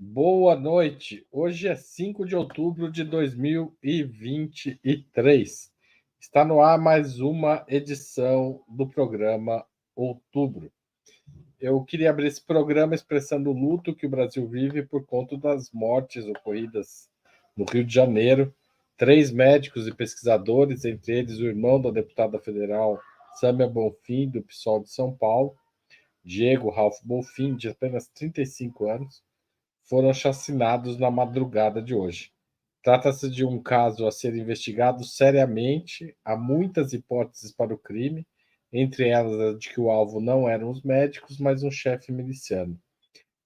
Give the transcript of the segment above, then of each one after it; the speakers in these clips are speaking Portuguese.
Boa noite. Hoje é 5 de outubro de 2023. Está no ar mais uma edição do programa Outubro. Eu queria abrir esse programa expressando o luto que o Brasil vive por conta das mortes ocorridas no Rio de Janeiro. 3 médicos e pesquisadores, entre eles o irmão da deputada federal Sâmia Bonfim, do PSOL de São Paulo, Diego Ralph Bonfim, de apenas 35 anos, foram chacinados na madrugada de hoje. Trata-se de um caso a ser investigado seriamente. Há muitas hipóteses para o crime, entre elas a de que o alvo não eram os médicos, mas um chefe miliciano.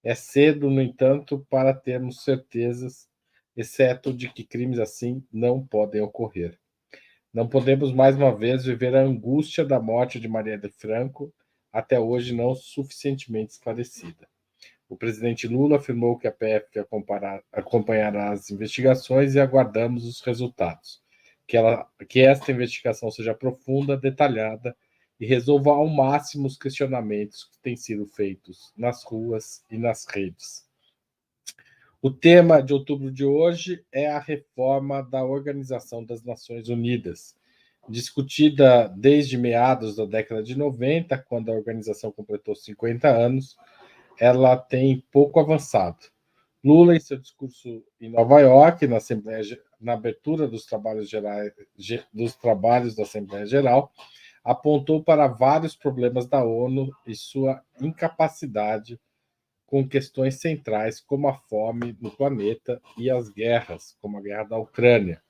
É cedo, no entanto, para termos certezas, exceto de que crimes assim não podem ocorrer. Não podemos mais uma vez viver a angústia da morte de Marielle Franco, até hoje não suficientemente esclarecida. O presidente Lula afirmou que a PF acompanhará as investigações e aguardamos os resultados. Que esta investigação seja profunda, detalhada e resolva ao máximo os questionamentos que têm sido feitos nas ruas e nas redes. O tema de outubro de hoje é a reforma da Organização das Nações Unidas, discutida desde meados da década de 90, quando a organização completou 50 anos. Ela tem pouco avançado. Lula, em seu discurso em Nova York, na abertura dos trabalhos da Assembleia Geral, apontou para vários problemas da ONU e sua incapacidade com questões centrais como a fome no planeta e as guerras, como a guerra da Ucrânia.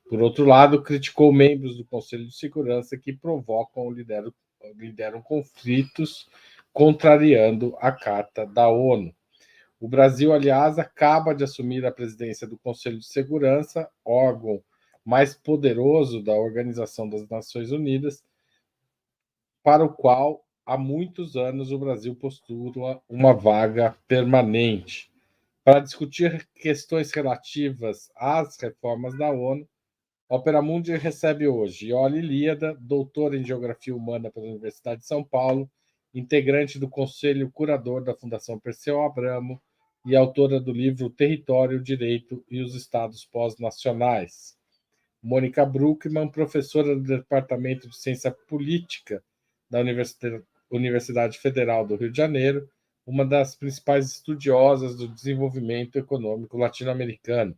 Por outro lado, criticou membros do Conselho de Segurança que provocam ou lideram conflitos, contrariando a Carta da ONU. O Brasil, aliás, acaba de assumir a presidência do Conselho de Segurança, órgão mais poderoso da Organização das Nações Unidas, para o qual há muitos anos o Brasil postula uma vaga permanente. Para discutir questões relativas às reformas da ONU, a Opera Mundi recebe hoje Iole Ilíada, doutora em Geografia Humana pela Universidade de São Paulo, integrante do Conselho Curador da Fundação Perseu Abramo e autora do livro Território, Direito e os Estados Pós-Nacionais. Mônica Bruckmann, professora do Departamento de Ciência Política da Universidade Federal do Rio de Janeiro, uma das principais estudiosas do desenvolvimento econômico latino-americano.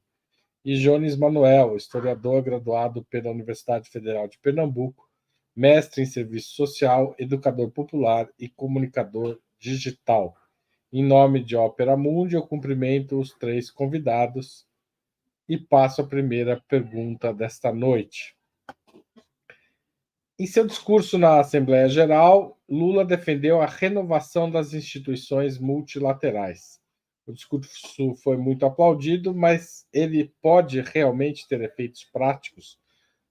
E Jones Manuel, historiador graduado pela Universidade Federal de Pernambuco, mestre em serviço social, educador popular e comunicador digital. Em nome de Opera Mundi, eu cumprimento os 3 convidados e passo a primeira pergunta desta noite. Em seu discurso na Assembleia Geral, Lula defendeu a renovação das instituições multilaterais. O discurso foi muito aplaudido, mas ele pode realmente ter efeitos práticos?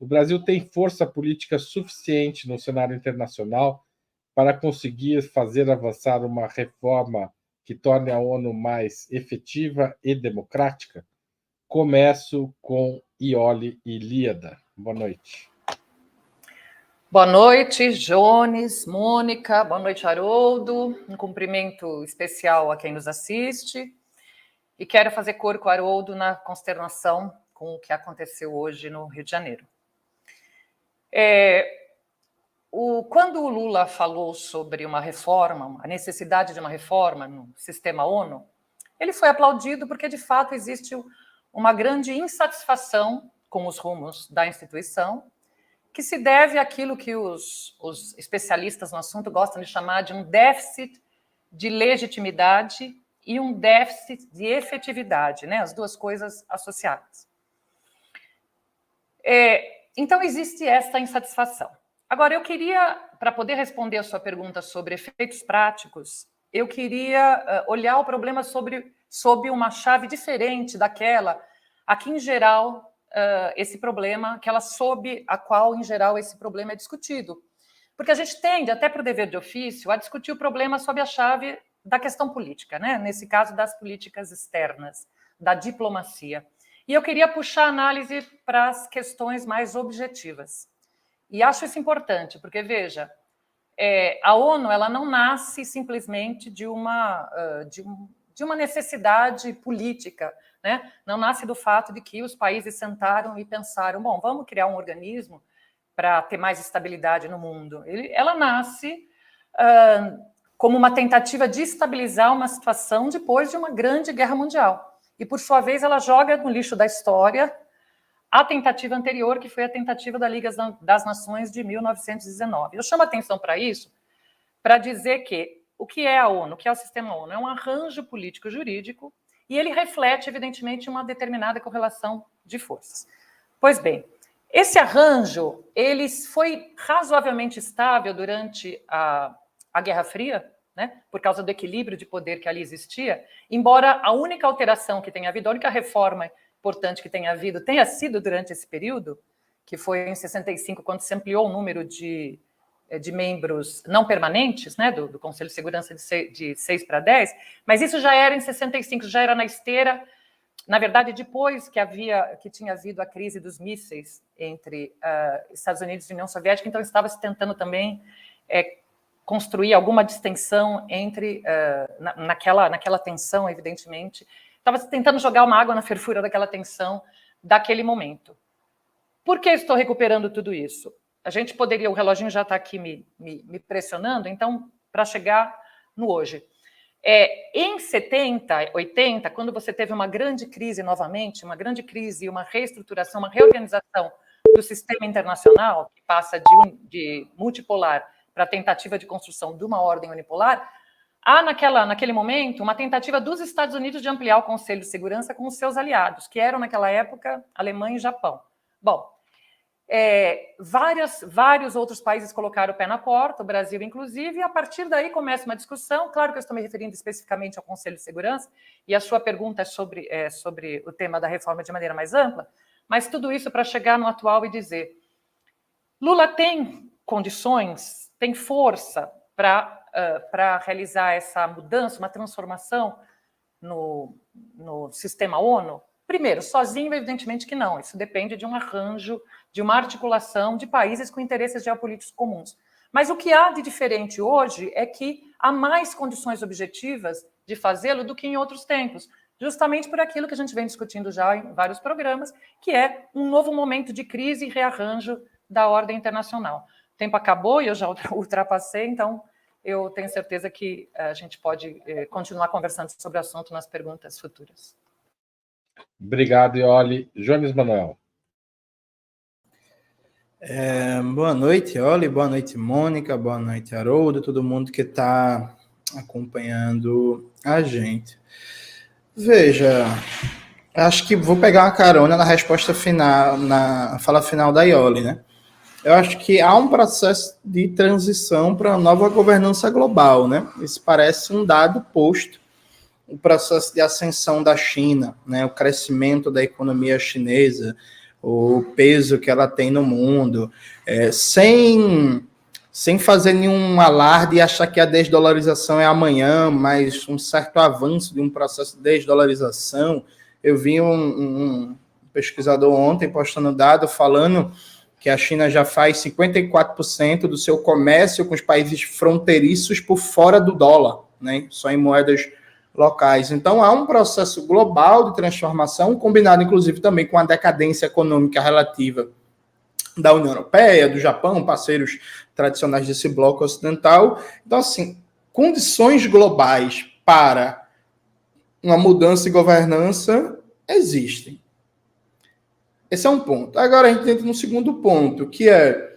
O Brasil tem força política suficiente no cenário internacional para conseguir fazer avançar uma reforma que torne a ONU mais efetiva e democrática? Começo com Iole Ilíada. Boa noite. Boa noite, Jones, Mônica, boa noite, Haroldo. Um cumprimento especial a quem nos assiste. E quero fazer cor com o Haroldo na consternação com o que aconteceu hoje no Rio de Janeiro. Quando o Lula falou sobre uma reforma, a necessidade de uma reforma no sistema ONU, ele foi aplaudido porque, de fato, existe uma grande insatisfação com os rumos da instituição, que se deve àquilo que os especialistas no assunto gostam de chamar de um déficit de legitimidade e um déficit de efetividade, né? As duas coisas associadas. Então, existe essa insatisfação. Agora, eu queria, para poder responder a sua pergunta sobre efeitos práticos, eu queria olhar o problema sob uma chave diferente daquela a que, em geral, esse problema, aquela sob a qual, em geral, esse problema é discutido. Porque a gente tende, até para o dever de ofício, a discutir o problema sob a chave da questão política, né? Nesse caso, das políticas externas, da diplomacia. E eu queria puxar a análise para as questões mais objetivas. E acho isso importante, porque, veja, a ONU ela não nasce simplesmente de de uma necessidade política, né? Não nasce do fato de que os países sentaram e pensaram, bom, vamos criar um organismo para ter mais estabilidade no mundo. Ela nasce como uma tentativa de estabilizar uma situação depois de uma grande guerra mundial. E, por sua vez, ela joga no lixo da história a tentativa anterior, que foi a tentativa da Liga das Nações de 1919. Eu chamo a atenção para isso, para dizer que o que é a ONU, o que é o sistema ONU? É um arranjo político-jurídico e ele reflete, evidentemente, uma determinada correlação de forças. Pois bem, esse arranjo ele foi razoavelmente estável durante a Guerra Fria, né, por causa do equilíbrio de poder que ali existia, embora a única alteração que tenha havido, a única reforma importante que tenha havido, tenha sido durante esse período, que foi em 65, quando se ampliou o número de membros não permanentes, né, do Conselho de Segurança de 6 para 10, mas isso já era em 65, já era na esteira, na verdade, depois que tinha havido a crise dos mísseis entre Estados Unidos e União Soviética, então estava se tentando também construir alguma distensão entre, naquela tensão, evidentemente, estava tentando jogar uma água na fervura daquela tensão daquele momento. Por que estou recuperando tudo isso? A gente poderia, o reloginho já está aqui me pressionando, então, para chegar no hoje. Em 70, 80, quando você teve uma grande crise novamente, uma grande crise, uma reestruturação, uma reorganização do sistema internacional, que passa de multipolar para a tentativa de construção de uma ordem unipolar, há naquele momento uma tentativa dos Estados Unidos de ampliar o Conselho de Segurança com os seus aliados, que eram naquela época Alemanha e Japão. Bom, vários outros países colocaram o pé na porta, o Brasil inclusive, e a partir daí começa uma discussão. Claro que eu estou me referindo especificamente ao Conselho de Segurança, e a sua pergunta é sobre o tema da reforma de maneira mais ampla, mas tudo isso para chegar no atual e dizer: Lula tem condições, tem força para realizar essa mudança, uma transformação no sistema ONU? Primeiro, sozinho, evidentemente que não. Isso depende de um arranjo, de uma articulação de países com interesses geopolíticos comuns. Mas o que há de diferente hoje é que há mais condições objetivas de fazê-lo do que em outros tempos, justamente por aquilo que a gente vem discutindo já em vários programas, que é um novo momento de crise e rearranjo da ordem internacional. O tempo acabou e eu já ultrapassei, então eu tenho certeza que a gente pode continuar conversando sobre o assunto nas perguntas futuras. Obrigado, Iole. Jones Manuel. Boa noite, Iole. Boa noite, Mônica. Boa noite, Haroldo. Todo mundo que está acompanhando a gente. Veja, acho que vou pegar uma carona na resposta final, na fala final da Iole, né? Eu acho que há um processo de transição para uma nova governança global, né? Isso parece um dado posto. O processo de ascensão da China, né? O crescimento da economia chinesa, o peso que ela tem no mundo, sem fazer nenhum alarde e achar que a desdolarização é amanhã, mas um certo avanço de um processo de desdolarização. Eu vi um pesquisador ontem postando dado falando que a China já faz 54% do seu comércio com os países fronteiriços por fora do dólar, né? Só em moedas locais. Então, há um processo global de transformação, combinado, inclusive, também com a decadência econômica relativa da União Europeia, do Japão, parceiros tradicionais desse bloco ocidental. Então, assim, condições globais para uma mudança de governança existem. Esse é um ponto. Agora, a gente entra no segundo ponto, que é...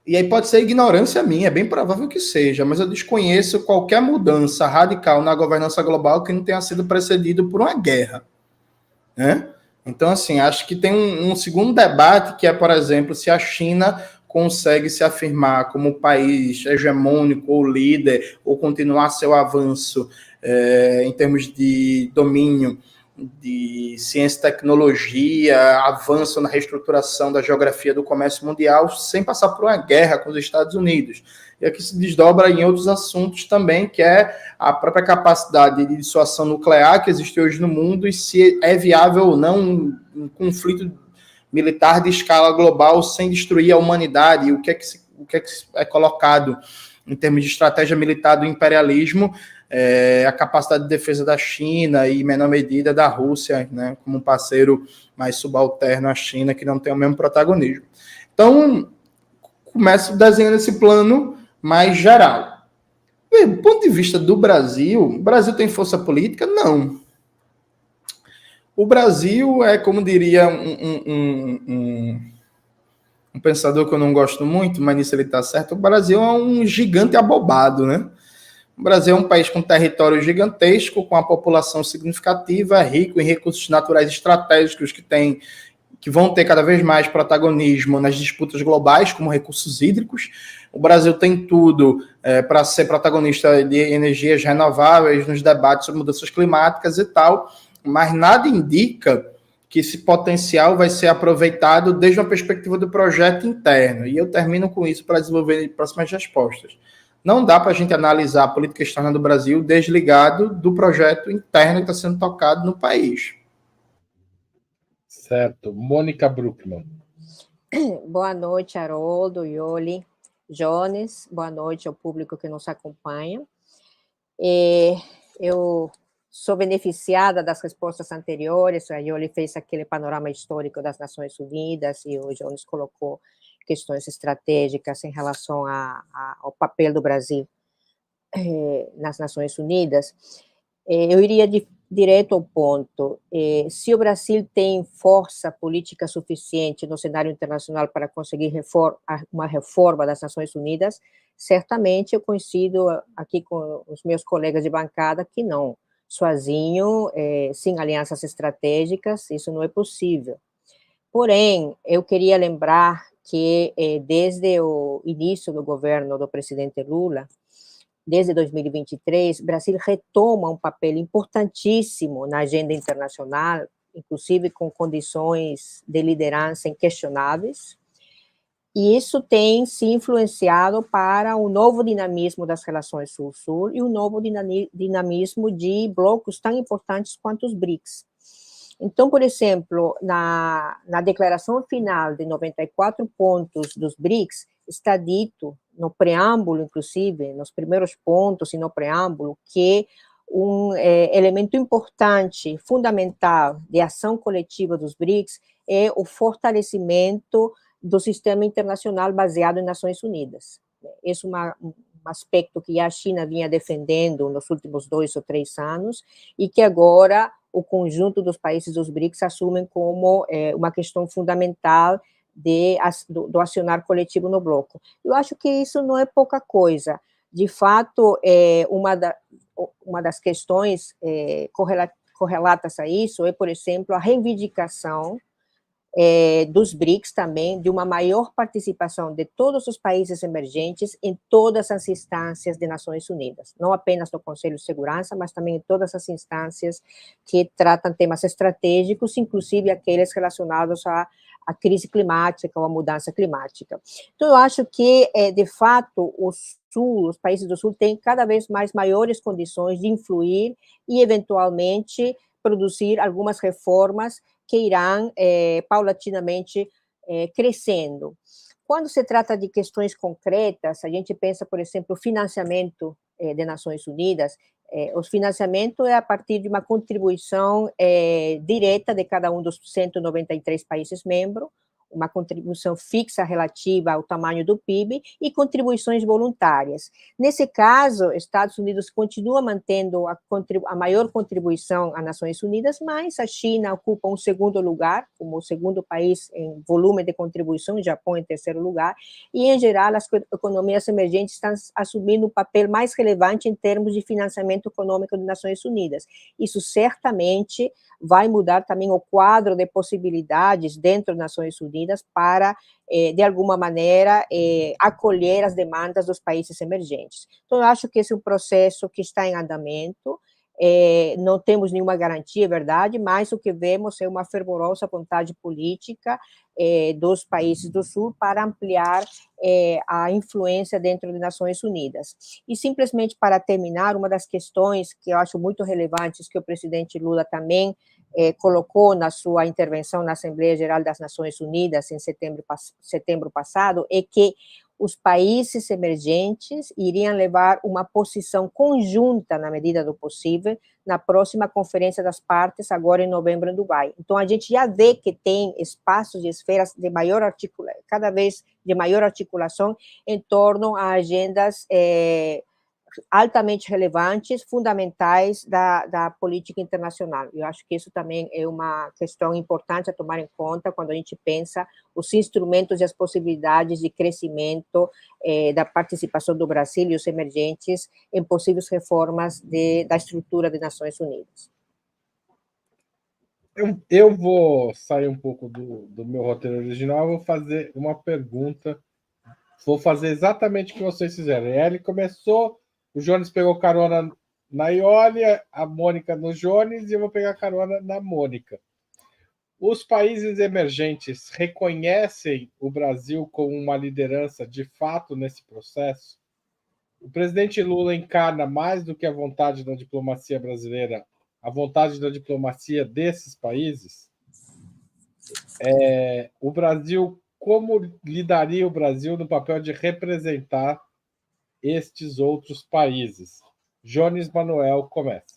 E aí pode ser ignorância minha, é bem provável que seja, mas eu desconheço qualquer mudança radical na governança global que não tenha sido precedido por uma guerra, né? Então, assim, acho que tem um segundo debate, que é, por exemplo, se a China consegue se afirmar como país hegemônico ou líder, ou continuar seu avanço em termos de domínio de ciência e tecnologia, avanço na reestruturação da geografia do comércio mundial, sem passar por uma guerra com os Estados Unidos. E aqui se desdobra em outros assuntos também, que é a própria capacidade de dissuasão nuclear que existe hoje no mundo e se é viável ou não um conflito militar de escala global sem destruir a humanidade, e o que é colocado em termos de estratégia militar do imperialismo a capacidade de defesa da China e, em menor medida, da Rússia, né, como um parceiro mais subalterno à China, que não tem o mesmo protagonismo. Então, começo desenhando esse plano mais geral. Do ponto de vista do Brasil, o Brasil tem força política? Não. O Brasil é, como diria um pensador que eu não gosto muito, mas nisso ele está certo, o Brasil é um gigante abobado, né? O Brasil é um país com território gigantesco, com a população significativa, rico em recursos naturais estratégicos que vão ter cada vez mais protagonismo nas disputas globais, como recursos hídricos. O Brasil tem tudo para ser protagonista de energias renováveis nos debates sobre mudanças climáticas e tal, mas nada indica que esse potencial vai ser aproveitado desde uma perspectiva do projeto interno. E eu termino com isso para desenvolver próximas respostas. Não dá para a gente analisar a política externa do Brasil desligado do projeto interno que está sendo tocado no país. Certo. Mônica Bruckmann. Boa noite, Haroldo, Ioli, Jones. Boa noite ao público que nos acompanha. Eu sou beneficiada das respostas anteriores. A Ioli fez aquele panorama histórico das Nações Unidas e o Jones colocou questões estratégicas em relação ao papel do Brasil nas Nações Unidas. Eu iria direto ao ponto. Se o Brasil tem força política suficiente no cenário internacional para conseguir uma reforma das Nações Unidas, certamente eu coincido aqui com os meus colegas de bancada que não. Sozinho, sem alianças estratégicas, isso não é possível. Porém, eu queria lembrar que desde o início do governo do presidente Lula, desde 2023, o Brasil retoma um papel importantíssimo na agenda internacional, inclusive com condições de liderança inquestionáveis, e isso tem se influenciado para um novo dinamismo das relações Sul-Sul e um novo dinamismo de blocos tão importantes quanto os BRICS. Então, por exemplo, na declaração final de 94 pontos dos BRICS, está dito, no preâmbulo, inclusive, nos primeiros pontos e no preâmbulo, que um elemento importante, fundamental de ação coletiva dos BRICS é o fortalecimento do sistema internacional baseado em Nações Unidas. Esse é um aspecto que a China vinha defendendo nos últimos 2 ou 3 anos e que agora o conjunto dos países dos BRICS assumem como uma questão fundamental do acionar coletivo no bloco. Eu acho que isso não é pouca coisa. De fato, uma das questões correlatas a isso é, por exemplo, a reivindicação dos BRICS também, de uma maior participação de todos os países emergentes em todas as instâncias de Nações Unidas, não apenas no Conselho de Segurança, mas também em todas as instâncias que tratam temas estratégicos, inclusive aqueles relacionados à crise climática ou à mudança climática. Então, eu acho que, de fato, os países do Sul têm cada vez mais maiores condições de influir e, eventualmente, produzir algumas reformas que irão paulatinamente crescendo. Quando se trata de questões concretas, a gente pensa, por exemplo, o financiamento de Nações Unidas. O financiamento é a partir de uma contribuição direta de cada um dos 193 países membros, uma contribuição fixa relativa ao tamanho do PIB e contribuições voluntárias. Nesse caso, Estados Unidos continua mantendo a maior contribuição às Nações Unidas, mas a China ocupa um segundo lugar, como o segundo país em volume de contribuição, o Japão em terceiro lugar, e, em geral, as economias emergentes estão assumindo um papel mais relevante em termos de financiamento econômico das Nações Unidas. Isso certamente vai mudar também o quadro de possibilidades dentro das Nações Unidas para, de alguma maneira, acolher as demandas dos países emergentes. Então, eu acho que esse é um processo que está em andamento, não temos nenhuma garantia, é verdade, mas o que vemos é uma fervorosa vontade política dos países do Sul para ampliar a influência dentro das Nações Unidas. E, simplesmente para terminar, uma das questões que eu acho muito relevantes, que o presidente Lula também colocou na sua intervenção na Assembleia Geral das Nações Unidas em setembro passado, é que os países emergentes iriam levar uma posição conjunta, na medida do possível, na próxima Conferência das Partes, agora em novembro, em Dubai. Então, a gente já vê que tem espaços e esferas de maior articulação, cada vez de maior articulação em torno a agendas altamente relevantes, fundamentais da política internacional. Eu acho que isso também é uma questão importante a tomar em conta quando a gente pensa os instrumentos e as possibilidades de crescimento da participação do Brasil e os emergentes em possíveis reformas da estrutura das Nações Unidas. Eu vou sair um pouco do meu roteiro original, vou fazer uma pergunta, vou fazer exatamente o que vocês fizeram. E aí ele começou... O Jones pegou carona na Iólia, a Mônica no Jones, e eu vou pegar carona na Mônica. Os países emergentes reconhecem o Brasil como uma liderança de fato nesse processo? O presidente Lula encarna mais do que a vontade da diplomacia brasileira, a vontade da diplomacia desses países? O Brasil, como lidaria o Brasil no papel de representar estes outros países? Jones Manuel começa.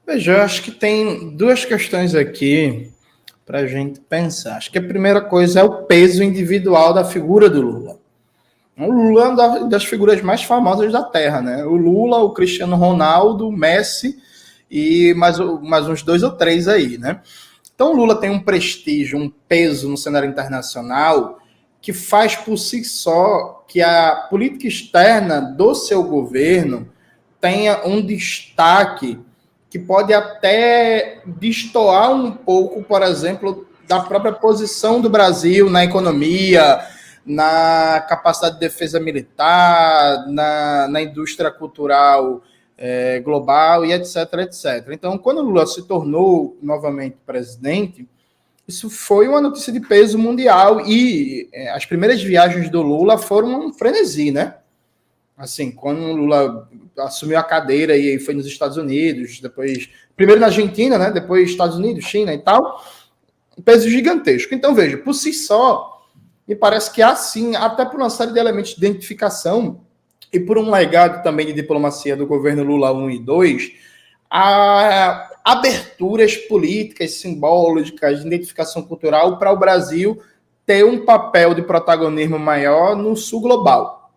Veja, eu acho que tem duas questões aqui para a gente pensar. Acho que a primeira coisa é o peso individual da figura do Lula. O Lula é uma das figuras mais famosas da Terra, né? O Lula, o Cristiano Ronaldo, o Messi e mais uns 2 ou 3 aí, né? Então o Lula tem um prestígio, um peso no cenário internacional que faz por si só que a política externa do seu governo tenha um destaque que pode até destoar um pouco, por exemplo, da própria posição do Brasil na economia, na capacidade de defesa militar, na indústria cultural global e etc, etc. Então, quando o Lula se tornou novamente presidente, isso foi uma notícia de peso mundial e as primeiras viagens do Lula foram um frenesi, né? Assim, quando o Lula assumiu a cadeira e foi nos Estados Unidos, depois, primeiro na Argentina, né? Depois Estados Unidos, China e tal, um peso gigantesco. Então, veja, por si só, me parece que há sim, até por uma série de elementos de identificação e por um legado também de diplomacia do governo Lula 1 e 2, a aberturas políticas, simbólicas, de identificação cultural para o Brasil ter um papel de protagonismo maior no sul global,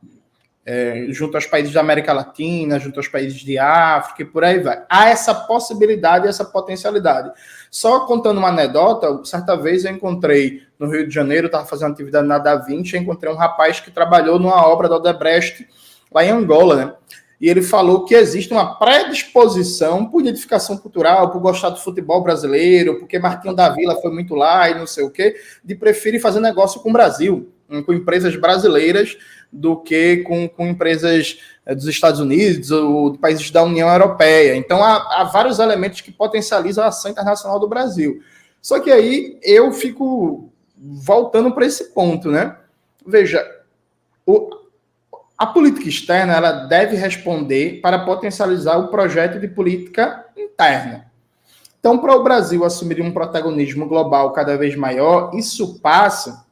junto aos países da América Latina, junto aos países de África e por aí vai. Há essa possibilidade, essa potencialidade. Só contando uma anedota, certa vez eu encontrei no Rio de Janeiro, estava fazendo atividade na Da Vinci, eu encontrei um rapaz que trabalhou numa obra da Odebrecht lá em Angola, né? E ele falou que existe uma predisposição por identificação cultural, por gostar do futebol brasileiro, porque Martinho da Vila foi muito lá e não sei o quê, de preferir fazer negócio com o Brasil, com empresas brasileiras, do que com empresas dos Estados Unidos ou de países da União Europeia. Então, há vários elementos que potencializam a ação internacional do Brasil. Só que aí eu fico voltando para esse ponto, né? Veja, a política externa ela deve responder para potencializar o projeto de política interna. Então, para o Brasil assumir um protagonismo global cada vez maior, isso passa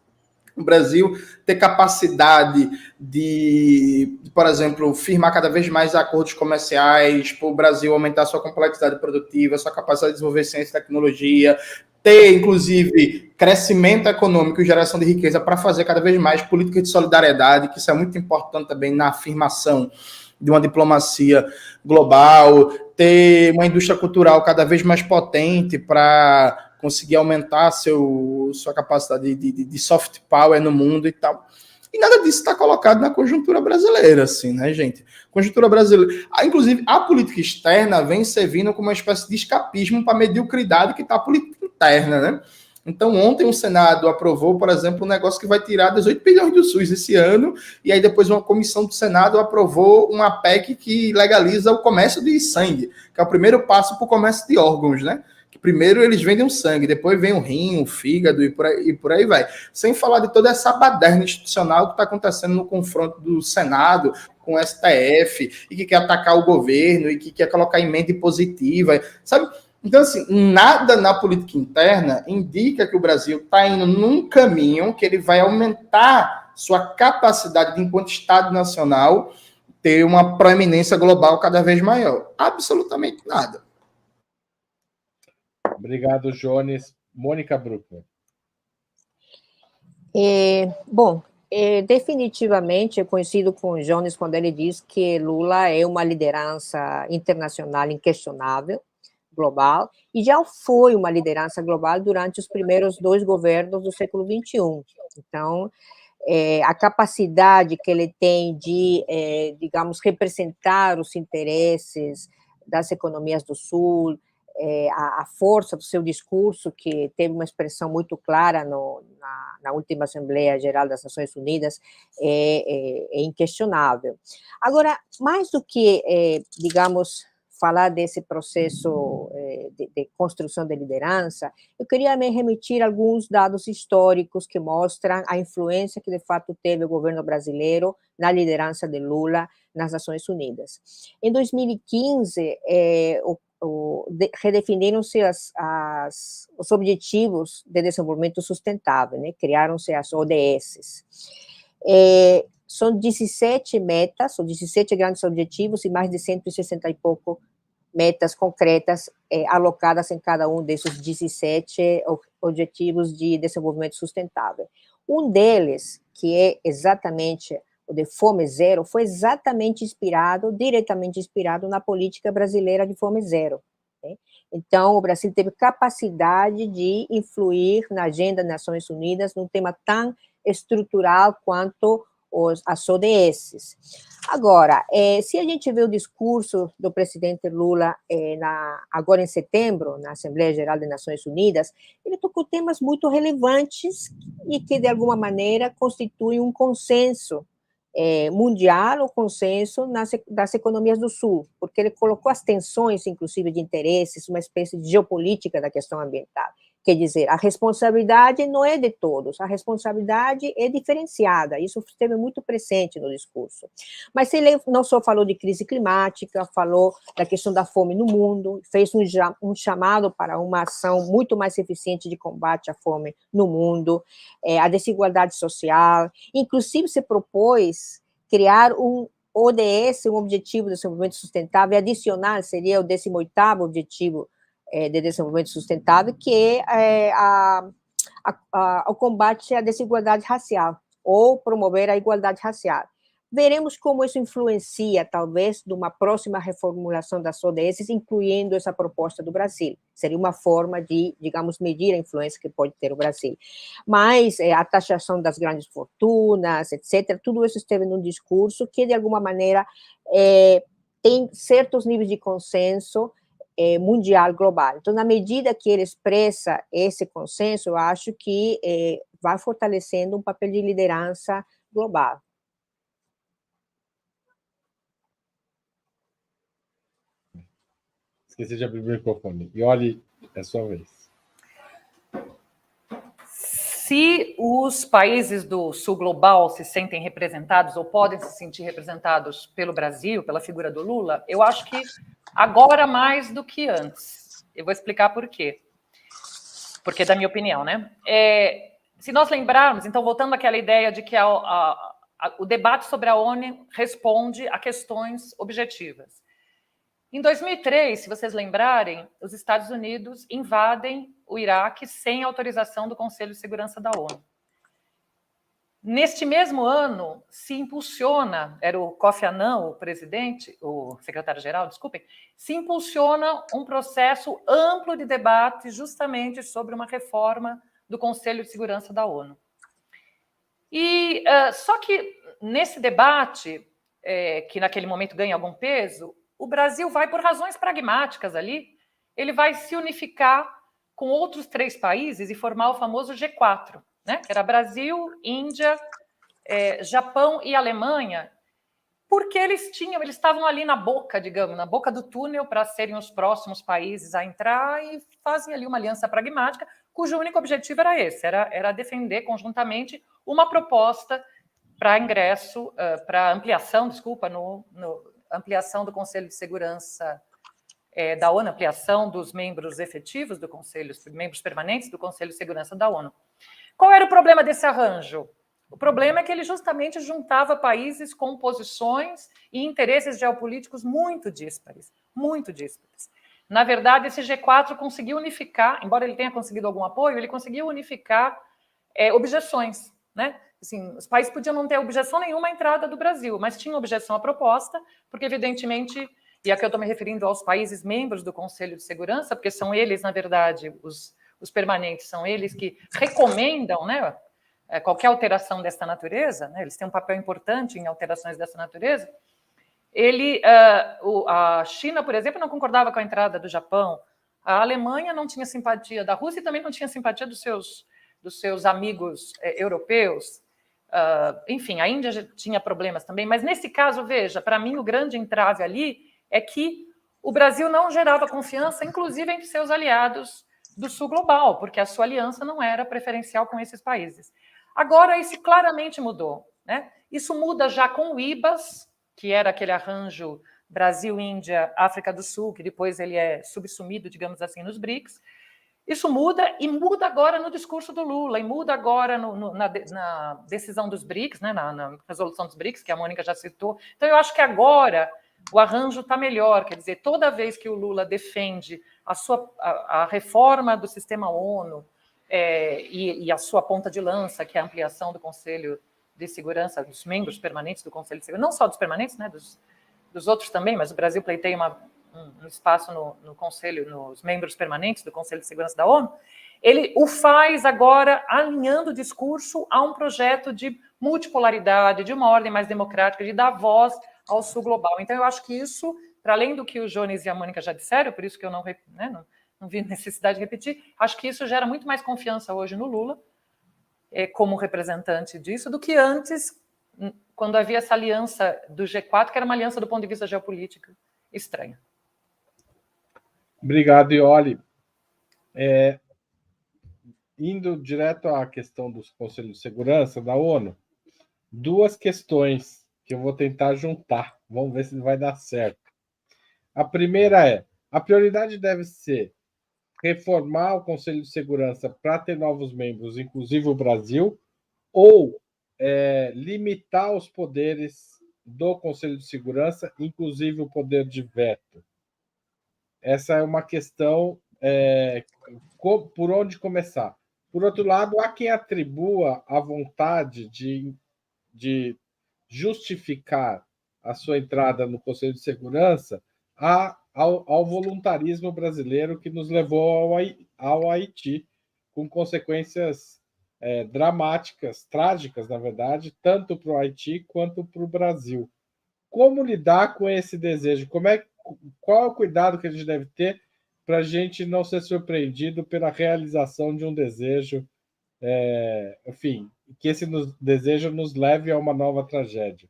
o Brasil ter capacidade de, por exemplo, firmar cada vez mais acordos comerciais, para o Brasil aumentar sua complexidade produtiva, sua capacidade de desenvolver ciência e tecnologia, ter, inclusive, crescimento econômico e geração de riqueza para fazer cada vez mais política de solidariedade, que isso é muito importante também na afirmação de uma diplomacia global, ter uma indústria cultural cada vez mais potente para conseguir aumentar sua capacidade de soft power no mundo e tal. E nada disso está colocado na conjuntura brasileira, assim, né, gente? Conjuntura brasileira. Inclusive, a política externa vem servindo como uma espécie de escapismo para a mediocridade que está a política interna, né? Então, ontem o Senado aprovou, por exemplo, um negócio que vai tirar 18 bilhões do SUS esse ano, e aí depois uma comissão do Senado aprovou uma PEC que legaliza o comércio de sangue, que é o primeiro passo para o comércio de órgãos, né? Que primeiro eles vendem o sangue, depois vem o rim, o fígado e por aí vai. Sem falar de toda essa baderna institucional que está acontecendo no confronto do Senado com o STF, e que quer atacar o governo, e que quer colocar emenda impositiva, sabe? Então, assim, nada na política interna indica que o Brasil está indo num caminho que ele vai aumentar sua capacidade de, enquanto Estado nacional, ter uma proeminência global cada vez maior. Absolutamente nada. Obrigado, Jones. Mônica Bruckner. Bom, definitivamente eu coincido com o Jones quando ele diz que Lula é uma liderança internacional inquestionável, global, e já foi uma liderança global durante os primeiros 2 governos do século XXI. Então, a capacidade que ele tem de, digamos, representar os interesses das economias do Sul, a força do seu discurso, que teve uma expressão muito clara na última Assembleia Geral das Nações Unidas, é inquestionável. Agora, mais do que, digamos, falar desse processo de construção de liderança, eu queria me remitir a alguns dados históricos que mostram a influência que, de fato, teve o governo brasileiro na liderança de Lula nas Nações Unidas. Em 2015, redefiniram-se os Objetivos de Desenvolvimento Sustentável, né? Criaram-se as ODS. São 17 metas, ou 17 grandes objetivos e mais de 160 e pouco metas concretas alocadas em cada um desses 17 objetivos de desenvolvimento sustentável. Um deles, que é exatamente o de fome zero, foi exatamente diretamente inspirado na política brasileira de fome zero. Né? Então, o Brasil teve capacidade de influir na agenda das Nações Unidas num tema tão estrutural quanto as ODS. Agora, se a gente vê o discurso do presidente Lula agora em setembro, na Assembleia Geral das Nações Unidas, ele tocou temas muito relevantes e que, de alguma maneira, constituem um consenso mundial, o consenso das economias do Sul, porque ele colocou as tensões, inclusive, de interesses, uma espécie de geopolítica da questão ambiental. Quer dizer, a responsabilidade não é de todos, a responsabilidade é diferenciada, isso esteve muito presente no discurso. Mas ele não só falou de crise climática, falou da questão da fome no mundo, fez um chamado para uma ação muito mais eficiente de combate à fome no mundo, a desigualdade social, inclusive se propôs criar um ODS, um Objetivo de Desenvolvimento Sustentável, adicional, seria o 18º Objetivo de Desenvolvimento Sustentável, que é o combate à desigualdade racial, ou promover a igualdade racial. Veremos como isso influencia, talvez, de uma próxima reformulação das ODS, incluindo essa proposta do Brasil. Seria uma forma de, digamos, medir a influência que pode ter o Brasil. Mas a taxação das grandes fortunas, etc., tudo isso esteve num discurso que, de alguma maneira, tem certos níveis de consenso mundial, global. Então, na medida que ele expressa esse consenso, eu acho que vai fortalecendo um papel de liderança global. Esqueci de abrir o microfone. E olhe, é sua vez. Se os países do Sul Global se sentem representados ou podem se sentir representados pelo Brasil, pela figura do Lula, eu acho que agora mais do que antes. Eu vou explicar por quê. Porque, da minha opinião, né? Se nós lembrarmos, então, voltando àquela ideia de que o debate sobre a ONU responde a questões objetivas. Em 2003, se vocês lembrarem, os Estados Unidos invadem o Iraque sem autorização do Conselho de Segurança da ONU. Neste mesmo ano, se impulsiona, era o Kofi Annan, o secretário-geral, desculpem, se impulsiona um processo amplo de debate justamente sobre uma reforma do Conselho de Segurança da ONU. Só que nesse debate, que naquele momento ganha algum peso, o Brasil vai, por razões pragmáticas ali, ele vai se unificar com outros 3 países e formar o famoso G4, né? Que era Brasil, Índia, Japão e Alemanha, porque eles estavam ali na boca, digamos, na boca do túnel para serem os próximos países a entrar e fazem ali uma aliança pragmática, cujo único objetivo era esse, era defender conjuntamente uma proposta para ingresso, para ampliação, ampliação do Conselho de Segurança da ONU, ampliação dos membros efetivos do Conselho, membros permanentes do Conselho de Segurança da ONU. Qual era o problema desse arranjo? O problema é que ele justamente juntava países com posições e interesses geopolíticos muito díspares, muito díspares. Na verdade, esse G4 conseguiu unificar, embora ele tenha conseguido algum apoio, ele conseguiu unificar objeções, né? Assim, os países podiam não ter objeção nenhuma à entrada do Brasil, mas tinham objeção à proposta, porque, evidentemente, e aqui eu estou me referindo aos países membros do Conselho de Segurança, porque são eles, na verdade, os permanentes, são eles que recomendam, né, qualquer alteração desta natureza, né, eles têm um papel importante em alterações dessa natureza. A China, por exemplo, não concordava com a entrada do Japão, a Alemanha não tinha simpatia da Rússia e também não tinha simpatia dos seus amigos europeus. Enfim, a Índia já tinha problemas também, mas nesse caso, veja, para mim o grande entrave ali é que o Brasil não gerava confiança, inclusive entre seus aliados do Sul Global, porque a sua aliança não era preferencial com esses países. Agora, isso claramente mudou, né? Isso muda já com o IBAS, que era aquele arranjo Brasil, Índia, África do Sul, que depois ele é subsumido, digamos assim, nos BRICS. Isso muda, e muda agora no discurso do Lula, e muda agora na decisão dos BRICS, né, na resolução dos BRICS, que a Mônica já citou. Então, eu acho que agora o arranjo está melhor, quer dizer, toda vez que o Lula defende a reforma do sistema ONU e a sua ponta de lança, que é a ampliação do Conselho de Segurança, dos membros permanentes do Conselho de Segurança, não só dos permanentes, né, dos outros também, mas o Brasil pleiteia um espaço no Conselho, nos membros permanentes do Conselho de Segurança da ONU, ele o faz agora alinhando o discurso a um projeto de multipolaridade, de uma ordem mais democrática, de dar voz ao Sul Global. Então, eu acho que isso, para além do que o Jones e a Mônica já disseram, por isso que eu não vi necessidade de repetir, acho que isso gera muito mais confiança hoje no Lula, como representante disso, do que antes, quando havia essa aliança do G4, que era uma aliança do ponto de vista geopolítico estranha. Obrigado, Iole. Indo direto à questão dos Conselhos de Segurança da ONU, duas questões que eu vou tentar juntar. Vamos ver se vai dar certo. A primeira é: a prioridade deve ser reformar o Conselho de Segurança para ter novos membros, inclusive o Brasil, ou limitar os poderes do Conselho de Segurança, inclusive o poder de veto? Essa é uma questão, por onde começar. Por outro lado, há quem atribua a vontade de justificar a sua entrada no Conselho de Segurança ao voluntarismo brasileiro que nos levou ao Haiti, com consequências dramáticas, trágicas, na verdade, tanto para o Haiti quanto para o Brasil. Como lidar com esse desejo? Qual é o cuidado que a gente deve ter para a gente não ser surpreendido pela realização de um desejo, enfim, que esse desejo nos leve a uma nova tragédia?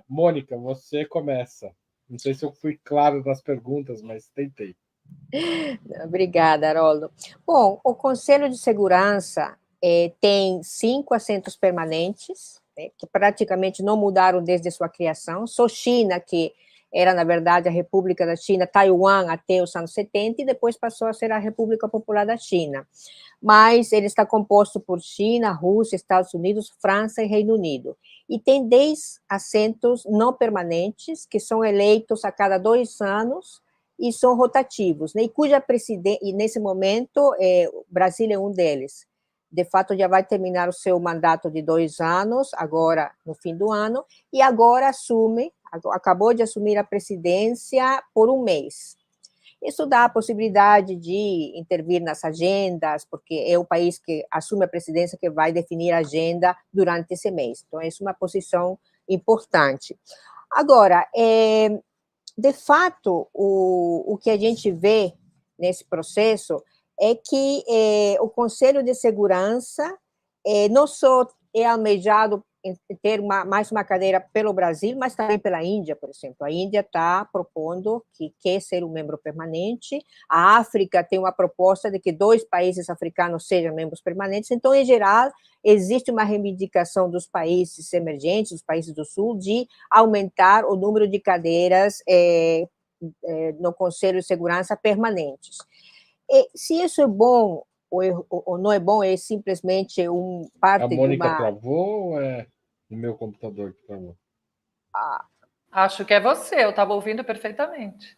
Mônica, você começa. Não sei se eu fui claro nas perguntas, mas tentei. Obrigada, Haroldo. Bom, o Conselho de Segurança tem 5 assentos permanentes, que praticamente não mudaram desde sua criação. Só China, que era, na verdade, a República da China, Taiwan, até os anos 70, e depois passou a ser a República Popular da China. Mas ele está composto por China, Rússia, Estados Unidos, França e Reino Unido. E tem 10 assentos não permanentes, que são eleitos a cada 2 anos, e são rotativos, né? E nesse momento, o Brasil é um deles. De fato, já vai terminar o seu mandato de 2 anos, agora, no fim do ano, e agora acabou de assumir a presidência por 1 mês. Isso dá a possibilidade de intervir nas agendas, porque é o país que assume a presidência que vai definir a agenda durante esse mês. Então, essa é uma posição importante. Agora, de fato, o que a gente vê nesse processo é que o Conselho de Segurança não só é almejado em ter mais uma cadeira pelo Brasil, mas também pela Índia, por exemplo. A Índia está propondo que quer ser um membro permanente, a África tem uma proposta de que 2 países africanos sejam membros permanentes, então, em geral, existe uma reivindicação dos países emergentes, dos países do Sul, de aumentar o número de cadeiras no Conselho de Segurança permanentes. E se isso é bom ou não é bom, é simplesmente parte de uma... A Mônica travou ou é o meu computador que travou? Acho que é você, eu estava ouvindo perfeitamente.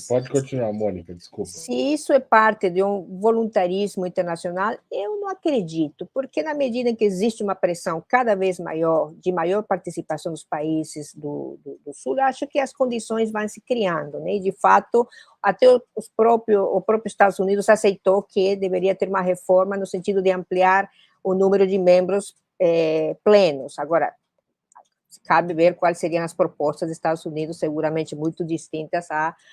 Pode continuar, Mônica, desculpa. Se isso é parte de um voluntarismo internacional, eu não acredito, porque na medida em que existe uma pressão cada vez maior, de maior participação dos países do Sul, acho que as condições vão se criando, né? E, de fato, até o próprio Estados Unidos aceitou que deveria ter uma reforma no sentido de ampliar o número de membros plenos. Agora, cabe ver quais seriam as propostas dos Estados Unidos, seguramente muito distintas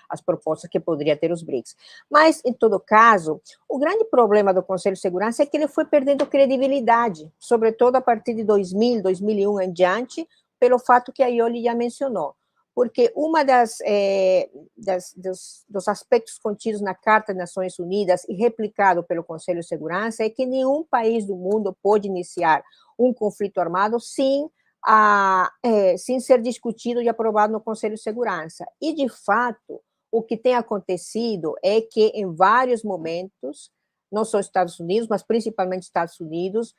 às propostas que poderia ter os BRICS. Mas, em todo caso, o grande problema do Conselho de Segurança é que ele foi perdendo credibilidade, sobretudo a partir de 2000, 2001 em diante, pelo fato que a Ioli já mencionou. Porque uma dos aspectos contidos na Carta das Nações Unidas e replicado pelo Conselho de Segurança é que nenhum país do mundo pode iniciar um conflito armado sem ser discutido e aprovado no Conselho de Segurança. E, de fato, o que tem acontecido é que, em vários momentos, não só Estados Unidos, mas principalmente Estados Unidos,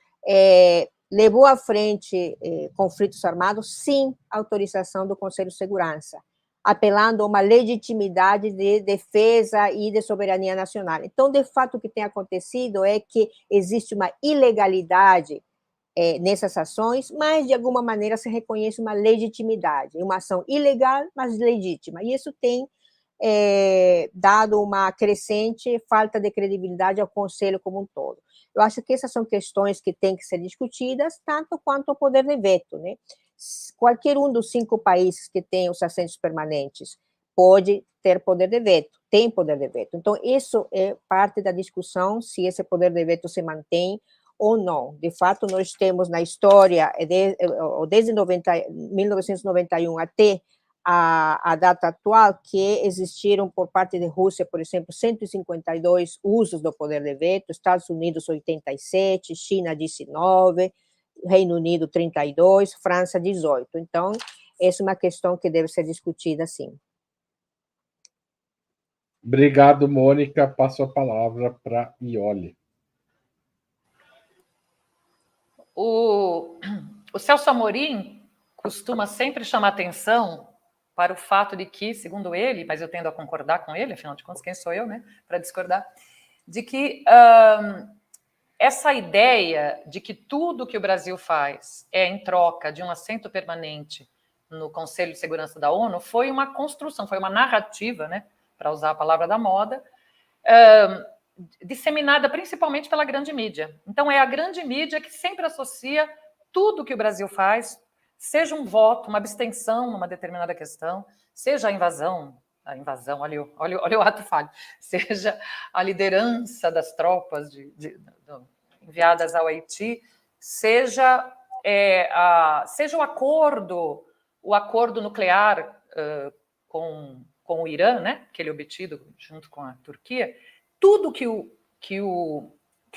levou à frente conflitos armados sem autorização do Conselho de Segurança, apelando a uma legitimidade de defesa e de soberania nacional. Então, de fato, o que tem acontecido é que existe uma ilegalidade nessas ações, mas, de alguma maneira, se reconhece uma legitimidade, uma ação ilegal, mas legítima, e isso tem dado uma crescente falta de credibilidade ao Conselho como um todo. Eu acho que essas são questões que têm que ser discutidas, tanto quanto o poder de veto, né? Qualquer um dos 5 países que tem os assentos permanentes pode ter poder de veto, tem poder de veto. Então, isso é parte da discussão, se esse poder de veto se mantém ou não. De fato, nós temos na história, desde 1991 até a data atual, que existiram por parte da Rússia, por exemplo, 152 usos do poder de veto, Estados Unidos 87, China 19, Reino Unido 32, França 18. Então, essa é uma questão que deve ser discutida, sim. Obrigado, Mônica. Passo a palavra para Ioli. O Celso Amorim costuma sempre chamar atenção para o fato de que, segundo ele, mas eu tendo a concordar com ele, afinal de contas, quem sou eu, né, para discordar, de que essa ideia de que tudo que o Brasil faz é em troca de um assento permanente no Conselho de Segurança da ONU foi uma construção, foi uma narrativa, né, para usar a palavra da moda, disseminada principalmente pela grande mídia. Então, é a grande mídia que sempre associa tudo que o Brasil faz, seja um voto, uma abstenção numa determinada questão, seja a invasão, olha o ato falho, seja a liderança das tropas enviadas ao Haiti, seja o acordo nuclear com o Irã, né, aquele obtido junto com a Turquia. Tudo que o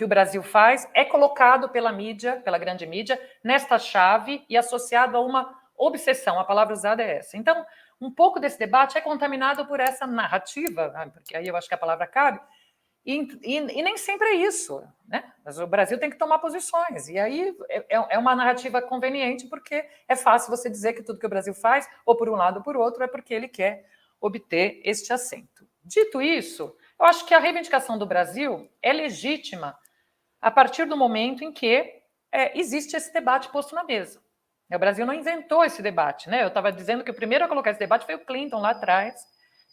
Brasil faz é colocado pela mídia, pela grande mídia, nesta chave e associado a uma obsessão. A palavra usada é essa. Então, um pouco desse debate é contaminado por essa narrativa, porque aí eu acho que a palavra cabe, e nem sempre é isso, né? Mas o Brasil tem que tomar posições, e aí é uma narrativa conveniente, porque é fácil você dizer que tudo que o Brasil faz, ou por um lado ou por outro, é porque ele quer obter este assento. Dito isso, eu acho que a reivindicação do Brasil é legítima a partir do momento em que existe esse debate posto na mesa. O Brasil não inventou esse debate, né? Eu estava dizendo que o primeiro a colocar esse debate foi o Clinton, lá atrás,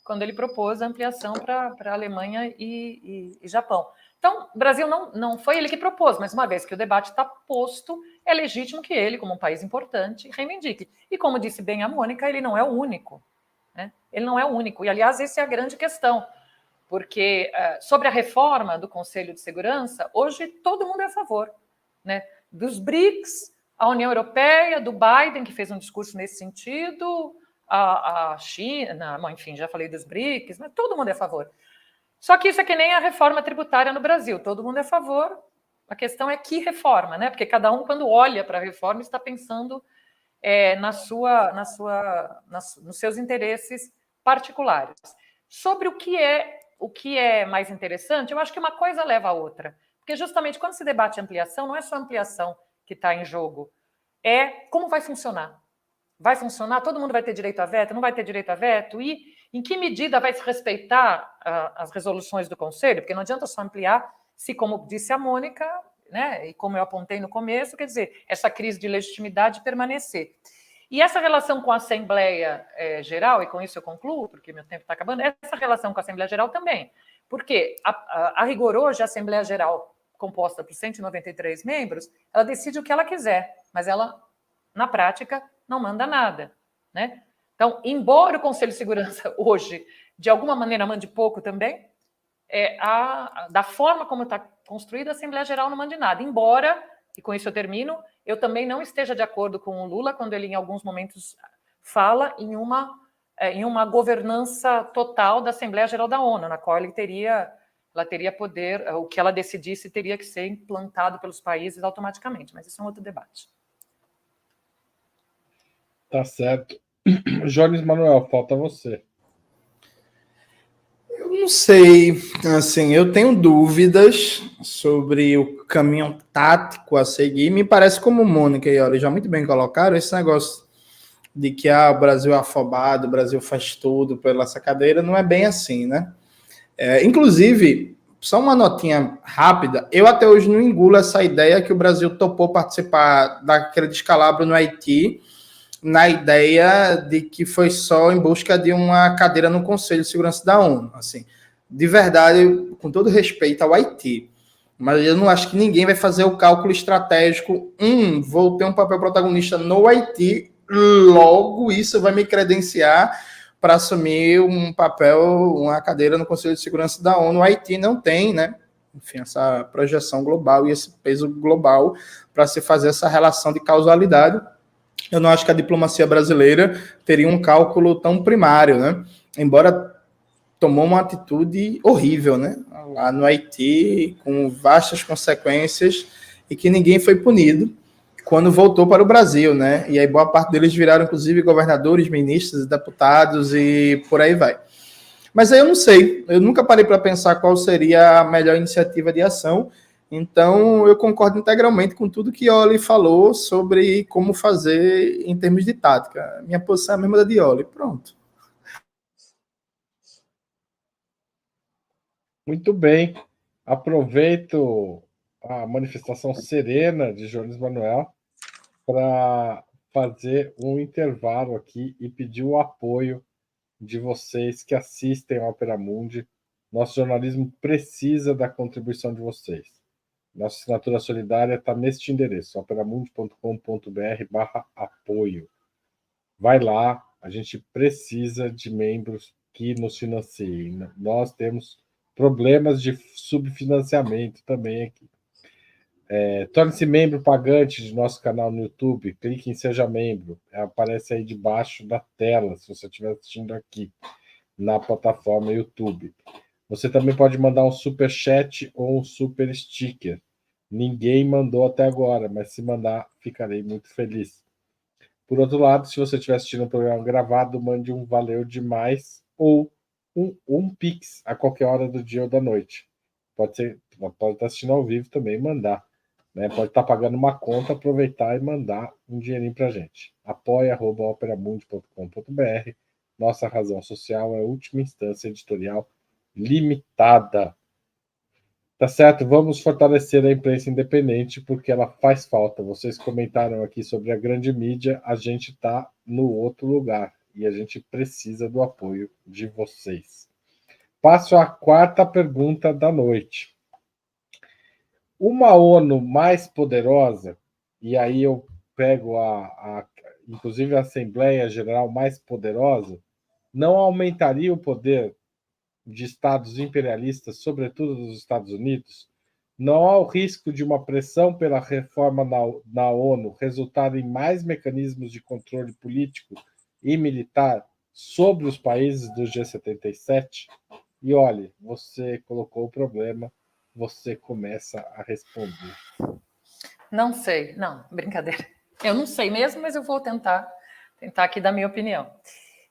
quando ele propôs a ampliação para a Alemanha e Japão. Então, o Brasil não foi ele que propôs, mas uma vez que o debate está posto, é legítimo que ele, como um país importante, reivindique. E como disse bem a Mônica, ele não é o único. Né? Ele não é o único. E, aliás, essa é a grande questão. Porque sobre a reforma do Conselho de Segurança, hoje todo mundo é a favor, né? Dos BRICS, a União Europeia, do Biden, que fez um discurso nesse sentido, a China, bom, enfim, já falei dos BRICS, mas todo mundo é a favor. Só que isso é que nem a reforma tributária no Brasil, todo mundo é a favor, a questão é que reforma, né? Porque cada um, quando olha para a reforma, está pensando nos seus interesses particulares. Sobre o que é mais interessante, eu acho que uma coisa leva a outra. Porque justamente quando se debate ampliação, não é só a ampliação que está em jogo, é como vai funcionar. Vai funcionar? Todo mundo vai ter direito a veto? Não vai ter direito a veto? E em que medida vai se respeitar as resoluções do Conselho? Porque não adianta só ampliar se, como disse a Mônica, né, e como eu apontei no começo, quer dizer, essa crise de legitimidade permanecer. E essa relação com a Assembleia Geral, e com isso eu concluo, porque meu tempo está acabando, essa relação com a Assembleia Geral também. Porque, a rigor hoje, a Assembleia Geral, composta por 193 membros, ela decide o que ela quiser, mas ela, na prática, não manda nada, né? Então, embora o Conselho de Segurança hoje, de alguma maneira, mande pouco também, da forma como está construída, a Assembleia Geral não mande nada. Embora, e com isso eu termino, eu também não esteja de acordo com o Lula quando ele, em alguns momentos, fala em uma governança total da Assembleia Geral da ONU, na qual ela teria poder, o que ela decidisse teria que ser implantado pelos países automaticamente, mas isso é um outro debate. Tá certo. Jones Manuel, falta você. Eu não sei, assim, eu tenho dúvidas sobre o caminho tático a seguir. Me parece, como Mônica e Oli já muito bem colocaram, esse negócio de que o Brasil é afobado, o Brasil faz tudo pela essa cadeira, não é bem assim, né? Inclusive, só uma notinha rápida, eu até hoje não engulo essa ideia que o Brasil topou participar daquele descalabro no Haiti, na ideia de que foi só em busca de uma cadeira no Conselho de Segurança da ONU. Assim, de verdade, com todo respeito ao Haiti, mas eu não acho que ninguém vai fazer o cálculo estratégico. Vou ter um papel protagonista no Haiti, logo isso vai me credenciar para assumir um papel, uma cadeira no Conselho de Segurança da ONU. O Haiti não tem, né? Enfim, essa projeção global e esse peso global para se fazer essa relação de causalidade. Eu não acho que a diplomacia brasileira teria um cálculo tão primário, né? Embora tomou uma atitude horrível, né? Lá no Haiti, com vastas consequências, e que ninguém foi punido quando voltou para o Brasil, né? E aí boa parte deles viraram, inclusive, governadores, ministros, deputados e por aí vai. Mas aí eu não sei, eu nunca parei para pensar qual seria a melhor iniciativa de ação. Então, eu concordo integralmente com tudo que Oli falou sobre como fazer em termos de tática. Minha posição é a mesma da de Oli. Pronto. Muito bem. Aproveito a manifestação serena de Jones Manuel para fazer um intervalo aqui e pedir o apoio de vocês que assistem ao Opera Mundi. Nosso jornalismo precisa da contribuição de vocês. Nossa assinatura solidária está neste endereço, operamundi.com.br/apoio. Vai lá, a gente precisa de membros que nos financiem. Nós temos problemas de subfinanciamento também aqui. Torne-se membro pagante de nosso canal no YouTube, clique em Seja Membro, aparece aí debaixo da tela, se você estiver assistindo aqui, na plataforma YouTube. Você também pode mandar um super chat ou um super sticker. Ninguém mandou até agora, mas se mandar, ficarei muito feliz. Por outro lado, se você estiver assistindo um programa gravado, mande um valeu demais ou um Pix a qualquer hora do dia ou da noite. Pode estar assistindo ao vivo também, mandar. Né? Pode estar pagando uma conta, aproveitar e mandar um dinheirinho para a gente. apoia@operamundi.com.br. Nossa razão social é a última instância editorial limitada. Tá certo? Vamos fortalecer a imprensa independente, porque ela faz falta. Vocês comentaram aqui sobre a grande mídia, a gente está no outro lugar e a gente precisa do apoio de vocês. Passo à quarta pergunta da noite. Uma ONU mais poderosa, e aí eu pego inclusive a Assembleia Geral mais poderosa, não aumentaria o poder de estados imperialistas, sobretudo dos Estados Unidos? Não há o risco de uma pressão pela reforma na ONU resultar em mais mecanismos de controle político e militar sobre os países do G77? E olha, você colocou o problema, você começa a responder. Não sei, não, brincadeira. Eu não sei mesmo, mas eu vou tentar aqui dar minha opinião.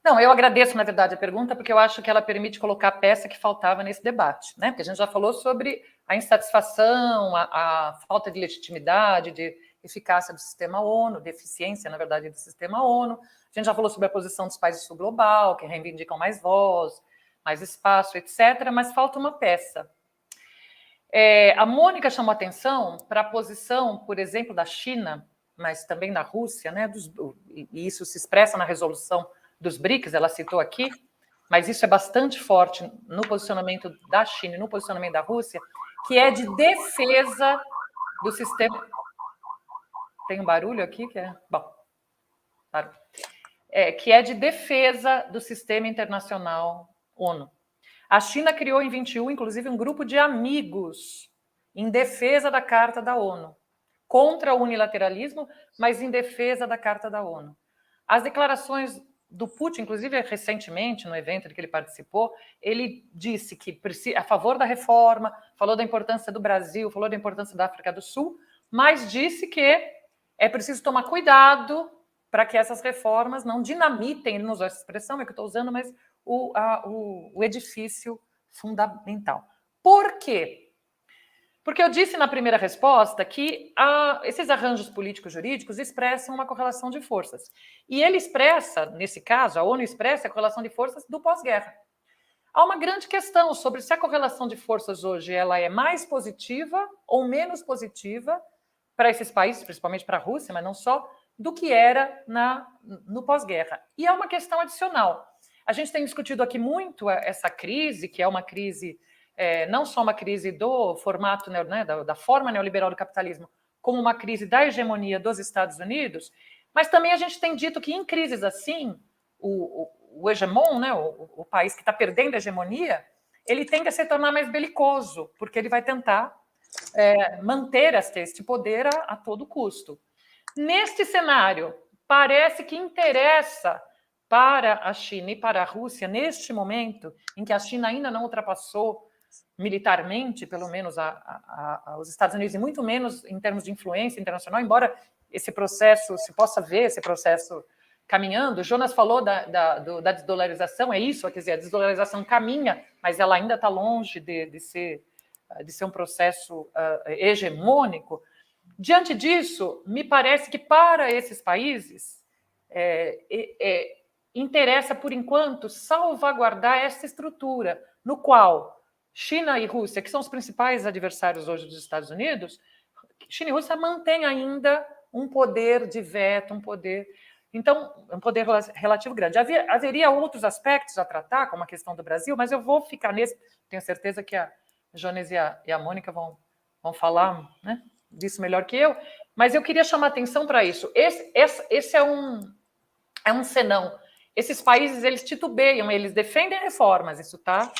Não, eu agradeço, na verdade, a pergunta, porque eu acho que ela permite colocar a peça que faltava nesse debate, né? Porque a gente já falou sobre a insatisfação, a falta de legitimidade, de eficácia do sistema ONU, de eficiência, na verdade, do sistema ONU. A gente já falou sobre a posição dos países sul global, que reivindicam mais voz, mais espaço, etc., mas falta uma peça. A Mônica chamou atenção para a posição, por exemplo, da China, mas também da Rússia, né? E isso se expressa na resolução dos BRICS, ela citou aqui, mas isso é bastante forte no posicionamento da China e no posicionamento da Rússia, que é de defesa do sistema... Tem um barulho aqui que é... Bom, barulho. Que é de defesa do sistema internacional ONU. A China criou em 21, inclusive, um grupo de amigos em defesa da Carta da ONU, contra o unilateralismo, mas em defesa da Carta da ONU. As declarações do Putin, inclusive recentemente, no evento em que ele participou, ele disse que a favor da reforma, falou da importância do Brasil, falou da importância da África do Sul, mas disse que é preciso tomar cuidado para que essas reformas não dinamitem, ele não usou essa expressão, é que eu estou usando, mas o edifício fundamental. Por quê? Porque eu disse na primeira resposta que esses arranjos políticos-jurídicos expressam uma correlação de forças. E ele expressa, nesse caso, a ONU expressa a correlação de forças do pós-guerra. Há uma grande questão sobre se a correlação de forças hoje ela é mais positiva ou menos positiva para esses países, principalmente para a Rússia, mas não só, do que era no pós-guerra. E há uma questão adicional. A gente tem discutido aqui muito essa crise, que é uma crise, não só uma crise do formato, né, da forma neoliberal do capitalismo, como uma crise da hegemonia dos Estados Unidos, mas também a gente tem dito que em crises assim, o hegemon, né, o país que está perdendo a hegemonia, ele tende a se tornar mais belicoso, porque ele vai tentar manter este poder a todo custo. Neste cenário, parece que interessa para a China e para a Rússia, neste momento, em que a China ainda não ultrapassou militarmente, pelo menos, os Estados Unidos, e muito menos em termos de influência internacional, embora esse processo, se possa ver esse processo caminhando. O Jonas falou da desdolarização, é isso, quer dizer, a desdolarização caminha, mas ela ainda está longe de ser um processo hegemônico. Diante disso, me parece que para esses países interessa, por enquanto, salvaguardar essa estrutura no qual China e Rússia, que são os principais adversários hoje dos Estados Unidos, China e Rússia mantêm ainda um poder de veto, um poder relativo grande. Haveria outros aspectos a tratar, como a questão do Brasil, mas eu vou ficar nesse. Tenho certeza que a Jones e a Mônica vão falar, né, disso melhor que eu, mas eu queria chamar atenção para isso. Esse é um senão. Esses países, eles titubeiam, eles defendem reformas, isso está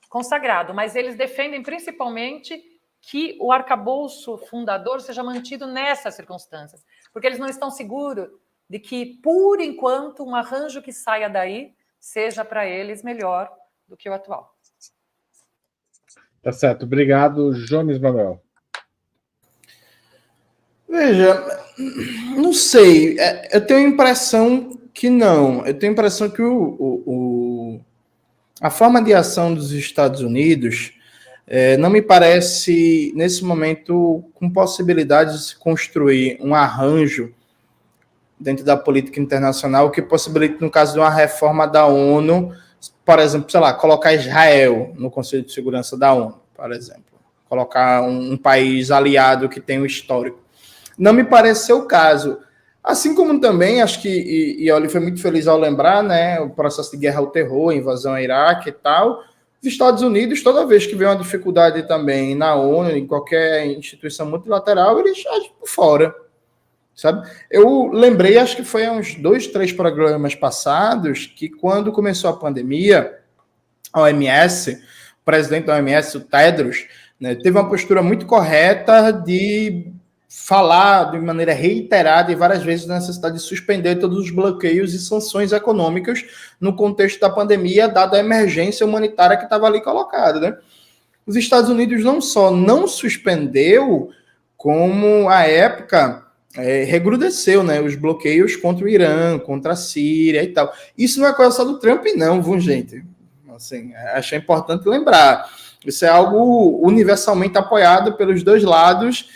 consagrado, mas eles defendem principalmente que o arcabouço fundador seja mantido nessas circunstâncias, porque eles não estão seguros de que, por enquanto, um arranjo que saia daí seja para eles melhor do que o atual. Tá certo. Obrigado, Jones Manuel. Veja, não sei, eu tenho a impressão que não. Eu tenho a impressão que a forma de ação dos Estados Unidos não me parece, nesse momento, com possibilidade de se construir um arranjo dentro da política internacional que possibilite, no caso de uma reforma da ONU, por exemplo, sei lá, colocar Israel no Conselho de Segurança da ONU, por exemplo. Colocar um país aliado que tem um histórico. Não me parece ser o caso. Assim como também, acho que, e Oli foi muito feliz ao lembrar, né, o processo de guerra ao terror, invasão ao Iraque e tal, os Estados Unidos, toda vez que vê uma dificuldade também na ONU, em qualquer instituição multilateral, eles agem por fora, sabe? Eu lembrei, acho que foi há uns 2, 3 programas passados, que quando começou a pandemia, a OMS, o presidente da OMS, o Tedros, né, teve uma postura muito correta de falar de maneira reiterada e várias vezes da necessidade de suspender todos os bloqueios e sanções econômicas no contexto da pandemia, dada a emergência humanitária que estava ali colocada, né? Os Estados Unidos não só não suspendeu, como à época recrudesceu, né, os bloqueios contra o Irã, contra a Síria e tal. Isso não é coisa só do Trump, não, viu, gente? Assim, acho importante lembrar. Isso é algo universalmente apoiado pelos dois lados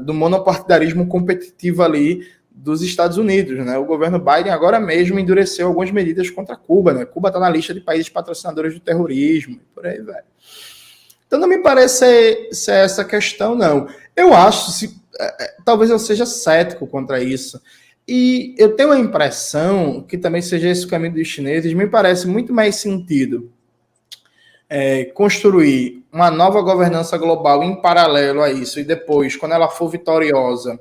do monopartidarismo competitivo ali dos Estados Unidos, né? O governo Biden agora mesmo endureceu algumas medidas contra Cuba, né? Cuba está na lista de países patrocinadores do terrorismo, por aí vai. Então não me parece ser essa questão, não. Eu acho, talvez eu seja cético contra isso. E eu tenho a impressão que também seja esse o caminho dos chineses, me parece muito mais sentido construir uma nova governança global em paralelo a isso, e depois, quando ela for vitoriosa,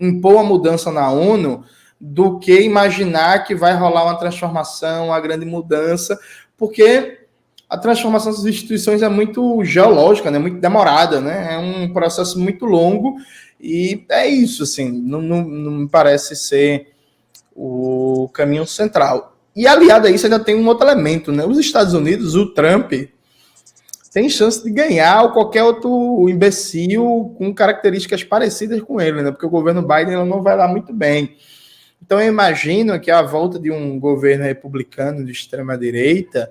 impor a mudança na ONU, do que imaginar que vai rolar uma transformação, uma grande mudança, porque a transformação das instituições é muito geológica, né? Muito demorada, né? É um processo muito longo, e é isso, assim, não me parece ser o caminho central. E aliado a isso ainda tem um outro elemento, né? Os Estados Unidos, o Trump, tem chance de ganhar ou qualquer outro imbecil com características parecidas com ele, né? Porque o governo Biden não vai lá muito bem. Então eu imagino que a volta de um governo republicano de extrema-direita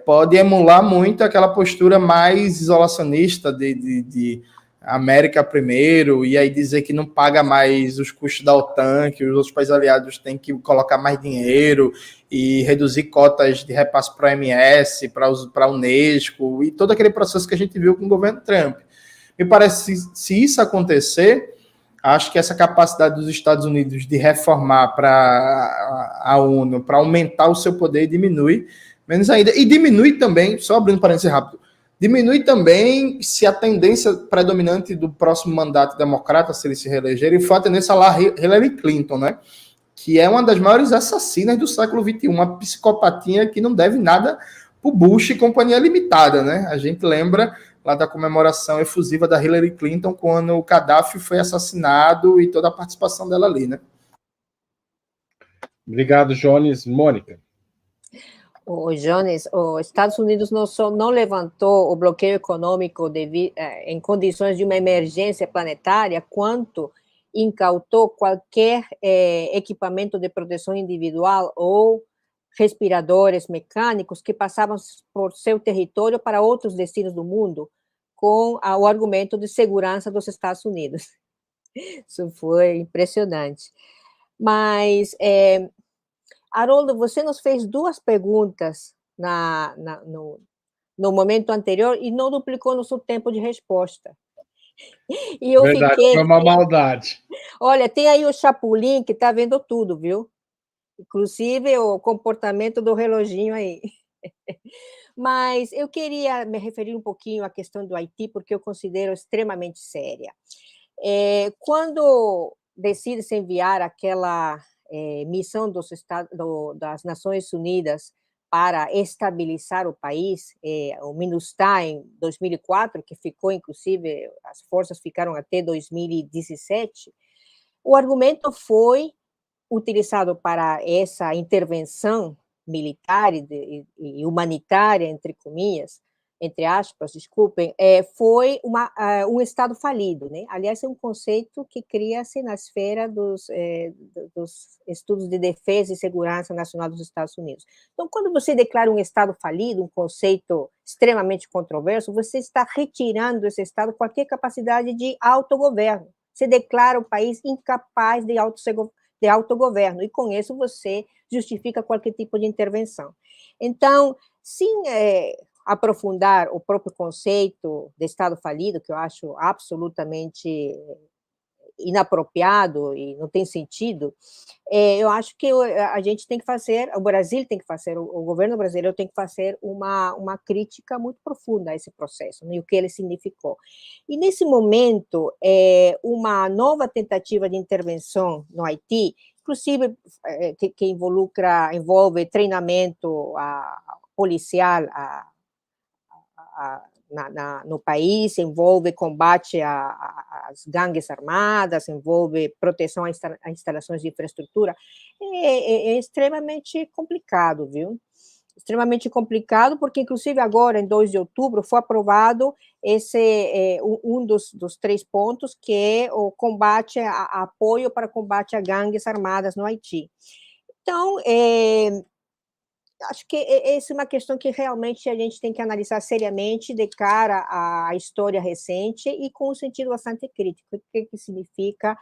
pode emular muito aquela postura mais isolacionista de América primeiro, e aí dizer que não paga mais os custos da OTAN, que os outros países aliados têm que colocar mais dinheiro e reduzir cotas de repasse para a OMS, para a Unesco, e todo aquele processo que a gente viu com o governo Trump. Me parece que se isso acontecer, acho que essa capacidade dos Estados Unidos de reformar para a ONU, para aumentar o seu poder, diminui menos ainda. E diminui também, só abrindo parênteses rápido, diminui também se a tendência predominante do próximo mandato democrata, se ele se reeleger, for a tendência lá Hillary Clinton, né? Que é uma das maiores assassinas do século XXI, uma psicopatinha que não deve nada para o Bush e companhia limitada, né? A gente lembra lá da comemoração efusiva da Hillary Clinton quando o Gaddafi foi assassinado e toda a participação dela ali, né? Obrigado, Jones. Mônica. O Jones, os Estados Unidos não levantou o bloqueio econômico em condições de uma emergência planetária, quanto incautou qualquer equipamento de proteção individual ou respiradores mecânicos que passavam por seu território para outros destinos do mundo, com o argumento de segurança dos Estados Unidos. Isso foi impressionante. Mas, Haroldo, você nos fez duas perguntas no momento anterior e não duplicou nosso tempo de resposta. E eu Verdade, fiquei... foi uma maldade. Olha, tem aí o Chapolin que está vendo tudo, viu? Inclusive o comportamento do reloginho aí. Mas eu queria me referir um pouquinho à questão do Haiti, porque eu considero extremamente séria. Quando decide-se enviar aquela missão das Nações Unidas para estabilizar o país, o MINUSTAH em 2004, que ficou, inclusive, as forças ficaram até 2017, o argumento foi utilizado para essa intervenção militar e humanitária, entre aspas, desculpem, foi um Estado falido, né? Aliás, é um conceito que cria-se na esfera dos estudos de defesa e segurança nacional dos Estados Unidos. Então, quando você declara um Estado falido, um conceito extremamente controverso, você está retirando desse Estado qualquer capacidade de autogoverno. Você declara o país incapaz de autogoverno, e com isso você justifica qualquer tipo de intervenção. Então, sim, aprofundar o próprio conceito de Estado falido, que eu acho absolutamente inapropriado e não tem sentido, eu acho que a gente tem que fazer, o Brasil tem que fazer, o governo brasileiro tem que fazer uma crítica muito profunda a esse processo, né, e o que ele significou. E nesse momento, uma nova tentativa de intervenção no Haiti, inclusive que envolve treinamento policial no país, envolve combate às gangues armadas, envolve proteção a instalações de infraestrutura, é extremamente complicado, viu? extremamente complicado, porque, inclusive, agora, em 2 de outubro, foi aprovado um dos 3 pontos, que é o combate, apoio para combate a gangues armadas no Haiti. Então, acho que essa é uma questão que realmente a gente tem que analisar seriamente de cara à história recente e com um sentido bastante crítico. O que significa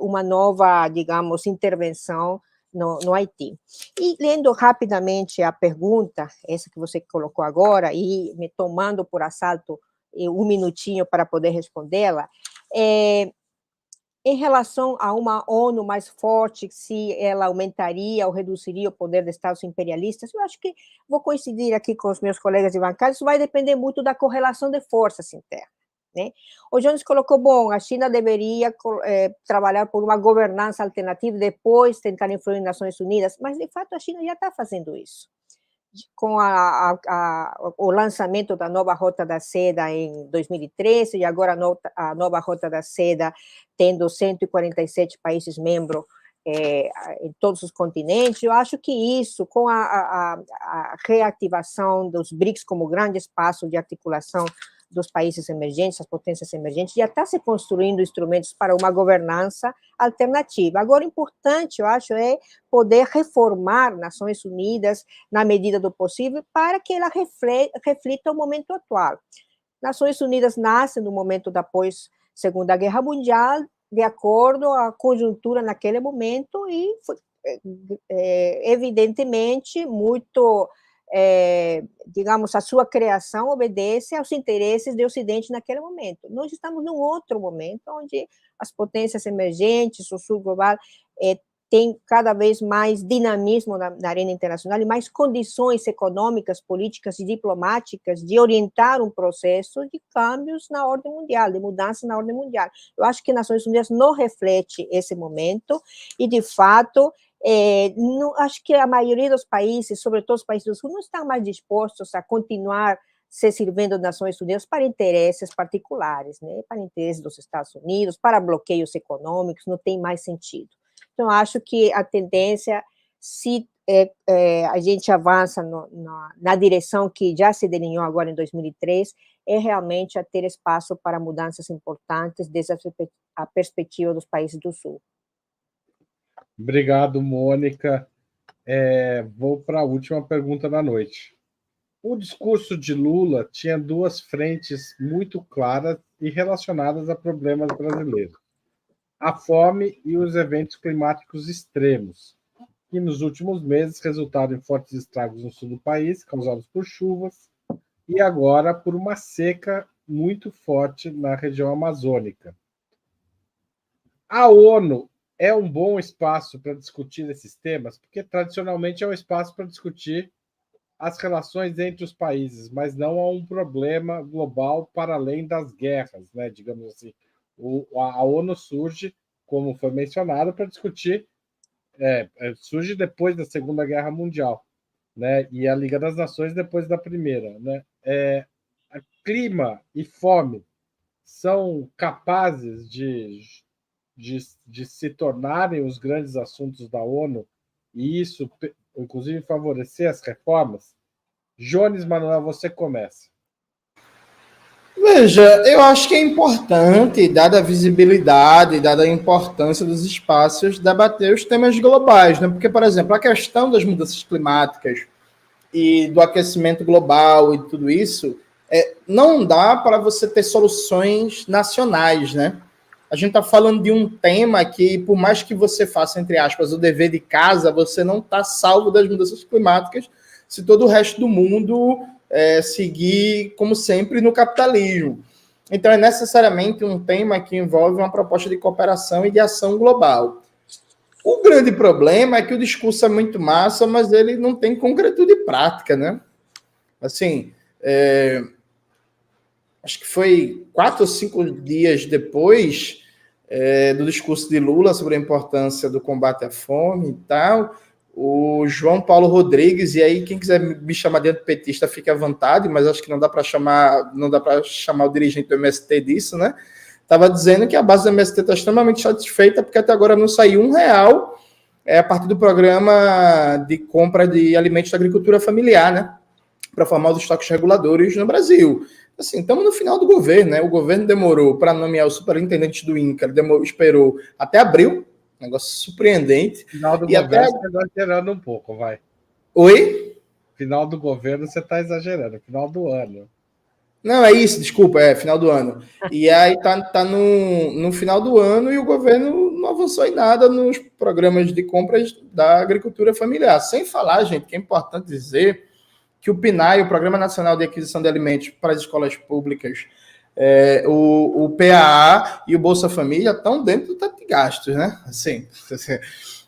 uma nova, digamos, intervenção no Haiti. E lendo rapidamente a pergunta, essa que você colocou agora, e me tomando por assalto um minutinho para poder respondê-la, em relação a uma ONU mais forte, se ela aumentaria ou reduziria o poder de Estados imperialistas, eu acho que vou coincidir aqui com os meus colegas de bancada, isso vai depender muito da correlação de forças internas. Né? O Jones colocou, bom, a China deveria trabalhar por uma governança alternativa, depois tentar influir nas Nações Unidas, mas, de fato, a China já está fazendo isso. Com o lançamento da nova Rota da Seda em 2013, e agora a nova Rota da Seda tendo 147 países membros em todos os continentes, eu acho que isso, com a reativação dos BRICS como grande espaço de articulação dos países emergentes, as potências emergentes, já está se construindo instrumentos para uma governança alternativa. Agora, importante, eu acho, é poder reformar Nações Unidas na medida do possível para que ela reflita o momento atual. Nações Unidas nasce no momento da pós-Segunda Guerra Mundial, de acordo à conjuntura naquele momento e, evidentemente, muito... digamos, a sua criação obedece aos interesses do Ocidente naquele momento. Nós estamos num outro momento, onde as potências emergentes, o sul global, tem cada vez mais dinamismo na arena internacional e mais condições econômicas, políticas e diplomáticas de orientar um processo de câmbios na ordem mundial, de mudança na ordem mundial. Eu acho que Nações Unidas não reflete esse momento e, de fato, não, acho que a maioria dos países, sobretudo os países do Sul, não estão mais dispostos a continuar se servindo das Nações Unidas para interesses particulares, né? Para interesses dos Estados Unidos, para bloqueios econômicos, não tem mais sentido. Então, acho que a tendência, se a gente avança na direção que já se delineou agora em 2003, é realmente a ter espaço para mudanças importantes desde a perspectiva dos países do Sul. Obrigado, Mônica. Vou para a última pergunta da noite. O discurso de Lula tinha 2 frentes muito claras e relacionadas a problemas brasileiros: a fome e os eventos climáticos extremos, que nos últimos meses resultaram em fortes estragos no sul do país, causados por chuvas, e agora por uma seca muito forte na região amazônica. A ONU é um bom espaço para discutir esses temas, porque tradicionalmente é um espaço para discutir as relações entre os países, mas não há um problema global para além das guerras, né? Digamos assim. A ONU surge, como foi mencionado, para discutir, surge depois da Segunda Guerra Mundial, né? E a Liga das Nações depois da Primeira, né? Clima e fome são capazes de se tornarem os grandes assuntos da ONU, e isso, inclusive, favorecer as reformas? Jones Manuel, você começa. Veja, eu acho que é importante, dada a visibilidade, dada a importância dos espaços, debater os temas globais, né? Porque, por exemplo, a questão das mudanças climáticas e do aquecimento global e tudo isso, não dá para você ter soluções nacionais, né? A gente está falando de um tema que, por mais que você faça, entre aspas, o dever de casa, você não está salvo das mudanças climáticas se todo o resto do mundo seguir, como sempre, no capitalismo. Então, é necessariamente um tema que envolve uma proposta de cooperação e de ação global. O grande problema é que o discurso é muito massa, mas ele não tem concretude prática, né? Assim, acho que foi 4 ou 5 dias depois do discurso de Lula sobre a importância do combate à fome e tal, o João Paulo Rodrigues, e aí quem quiser me chamar de antipetista fique à vontade, mas acho que não dá para chamar o dirigente do MST disso, né? Estava dizendo que a base do MST está extremamente satisfeita porque até agora não saiu R$1 a partir do programa de compra de alimentos da agricultura familiar, né? Para formar os estoques reguladores no Brasil. Assim, estamos no final do governo, né? O governo demorou para nomear o superintendente do INCRA, esperou até abril, negócio surpreendente. Final do e governo até... você está exagerando um pouco, vai. Oi? Final do governo você está exagerando, final do ano. Não, é isso, desculpa, final do ano. E aí tá no final do ano e o governo não avançou em nada nos programas de compras da agricultura familiar. Sem falar, gente, que é importante dizer que o PNAE, o Programa Nacional de Aquisição de Alimentos para as Escolas Públicas, o PAA e o Bolsa Família estão dentro do teto de gastos, né? Assim,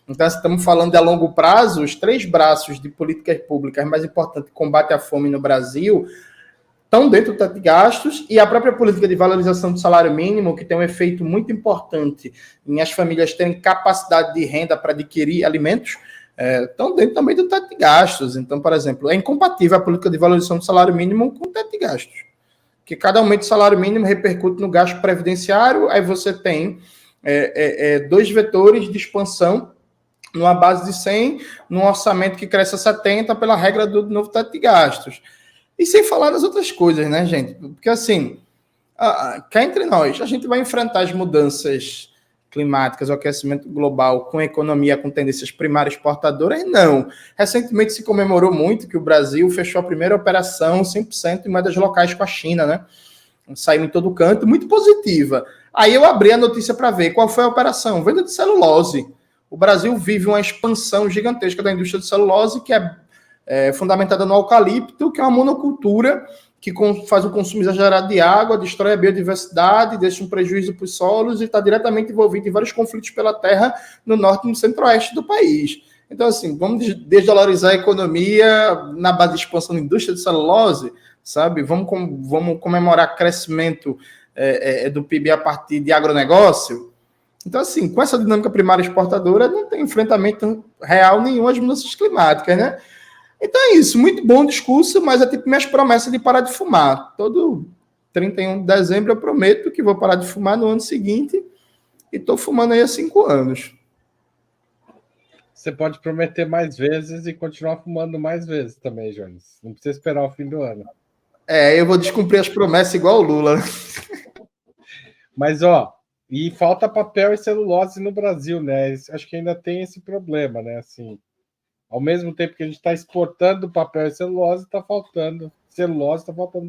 então, estamos falando de a longo prazo, os 3 braços de políticas públicas mais importantes de combate à fome no Brasil estão dentro do teto de gastos, e a própria política de valorização do salário mínimo, que tem um efeito muito importante em as famílias terem capacidade de renda para adquirir alimentos, estão dentro também do teto de gastos. Então, por exemplo, é incompatível a política de valorização do salário mínimo com o teto de gastos, que cada aumento do salário mínimo repercute no gasto previdenciário, aí você tem 2 vetores de expansão numa base de 100, num orçamento que cresce a 70 pela regra do novo teto de gastos. E sem falar das outras coisas, né, gente? Porque, assim, cá entre nós, a gente vai enfrentar as mudanças climáticas, o aquecimento global com economia com tendências primárias exportadoras? Não. Recentemente se comemorou muito que o Brasil fechou a primeira operação 100% em moedas locais com a China, né? Saiu em todo canto, muito positiva. Aí eu abri a notícia para ver qual foi a operação. Venda de celulose. O Brasil vive uma expansão gigantesca da indústria de celulose, que é fundamentada no eucalipto, que é uma monocultura que faz um consumo exagerado de água, destrói a biodiversidade, deixa um prejuízo para os solos e está diretamente envolvido em vários conflitos pela terra no norte e no centro-oeste do país. Então, assim, vamos desvalorizar a economia na base de expansão da indústria de celulose, sabe? Vamos comemorar crescimento do PIB a partir de agronegócio. Então, assim, com essa dinâmica primária exportadora, não tem enfrentamento real nenhum às mudanças climáticas, né? Então é isso, muito bom o discurso, mas é tipo minhas promessas de parar de fumar. Todo 31 de dezembro eu prometo que vou parar de fumar no ano seguinte e estou fumando aí há 5 anos. Você pode prometer mais vezes e continuar fumando mais vezes também, Jones. Não precisa esperar o fim do ano. Eu vou descumprir as promessas igual o Lula. Mas, ó, e falta papel e celulose no Brasil, né? Acho que ainda tem esse problema, né? Assim, ao mesmo tempo que a gente está exportando papel e celulose, está faltando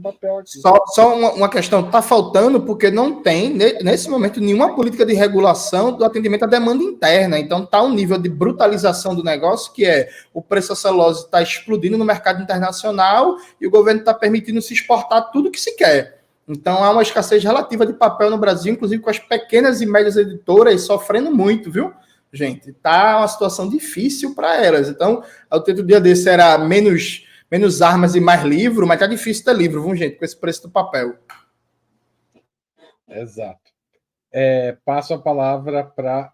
papel aqui. Só uma questão, está faltando porque não tem, nesse momento, nenhuma política de regulação do atendimento à demanda interna. Então, está um nível de brutalização do negócio, que o preço da celulose está explodindo no mercado internacional e o governo está permitindo se exportar tudo que se quer. Então, há uma escassez relativa de papel no Brasil, inclusive com as pequenas e médias editoras sofrendo muito, viu? Gente, tá uma situação difícil para elas. Então, o texto do dia desse era menos armas e mais livro, mas tá difícil ter livro, viu, gente, com esse preço do papel. Exato. Passo a palavra para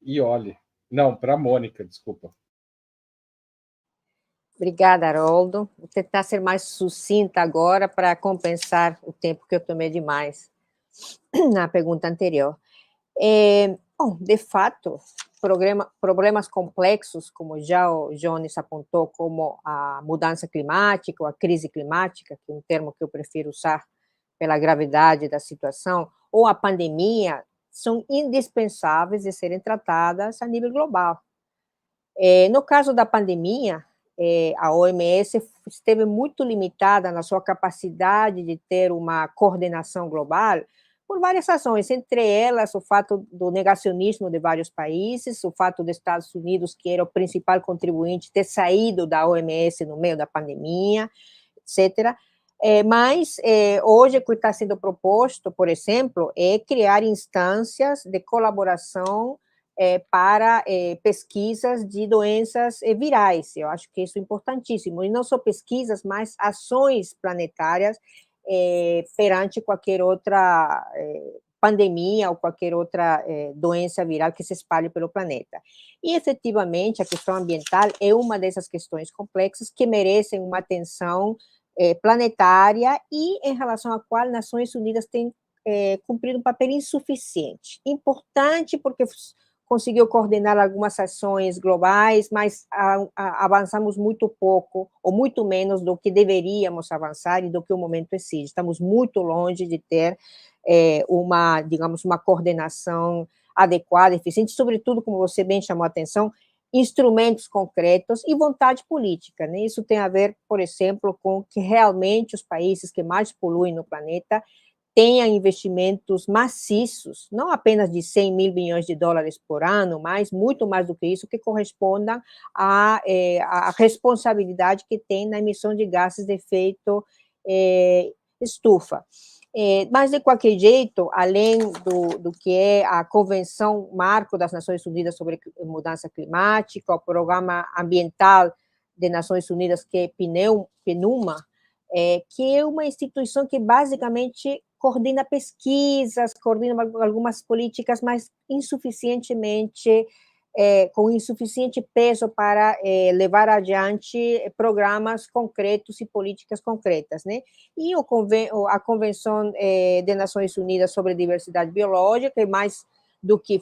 Iole. Não, para Mônica, desculpa. Obrigada, Haroldo. Vou tentar ser mais sucinta agora para compensar o tempo que eu tomei demais na pergunta anterior. Bom, de fato, problemas complexos, como já o Jones apontou, como a mudança climática, ou a crise climática, que é um termo que eu prefiro usar pela gravidade da situação, ou a pandemia, são indispensáveis de serem tratadas a nível global. No caso da pandemia, a OMS esteve muito limitada na sua capacidade de ter uma coordenação global, por várias razões, entre elas o fato do negacionismo de vários países, o fato dos Estados Unidos, que era o principal contribuinte, ter saído da OMS no meio da pandemia, etc. Mas hoje o que está sendo proposto, por exemplo, é criar instâncias de colaboração para pesquisas de doenças virais. Eu acho que isso é importantíssimo, e não só pesquisas, mas ações planetárias perante qualquer outra pandemia ou qualquer outra doença viral que se espalhe pelo planeta. E, efetivamente, a questão ambiental é uma dessas questões complexas que merecem uma atenção planetária e em relação à qual Nações Unidas têm cumprido um papel insuficiente. Importante porque conseguiu coordenar algumas ações globais, mas avançamos muito pouco, ou muito menos do que deveríamos avançar e do que o momento exige. Estamos muito longe de ter digamos, uma coordenação adequada, eficiente, sobretudo, como você bem chamou a atenção, instrumentos concretos e vontade política, né? Isso tem a ver, por exemplo, com que realmente os países que mais poluem no planeta tenha investimentos maciços, não apenas de 100 mil bilhões de dólares por ano, mas muito mais do que isso, que correspondam à responsabilidade que tem na emissão de gases de efeito estufa. Mas, de qualquer jeito, além do que é a Convenção Marco das Nações Unidas sobre Mudança Climática, o Programa Ambiental das Nações Unidas, que é PNUMA, que é uma instituição que basicamente coordena pesquisas, coordena algumas políticas, mas insuficientemente, com insuficiente peso para levar adiante programas concretos e políticas concretas, né? E a Convenção das Nações Unidas sobre Diversidade Biológica, é mais do que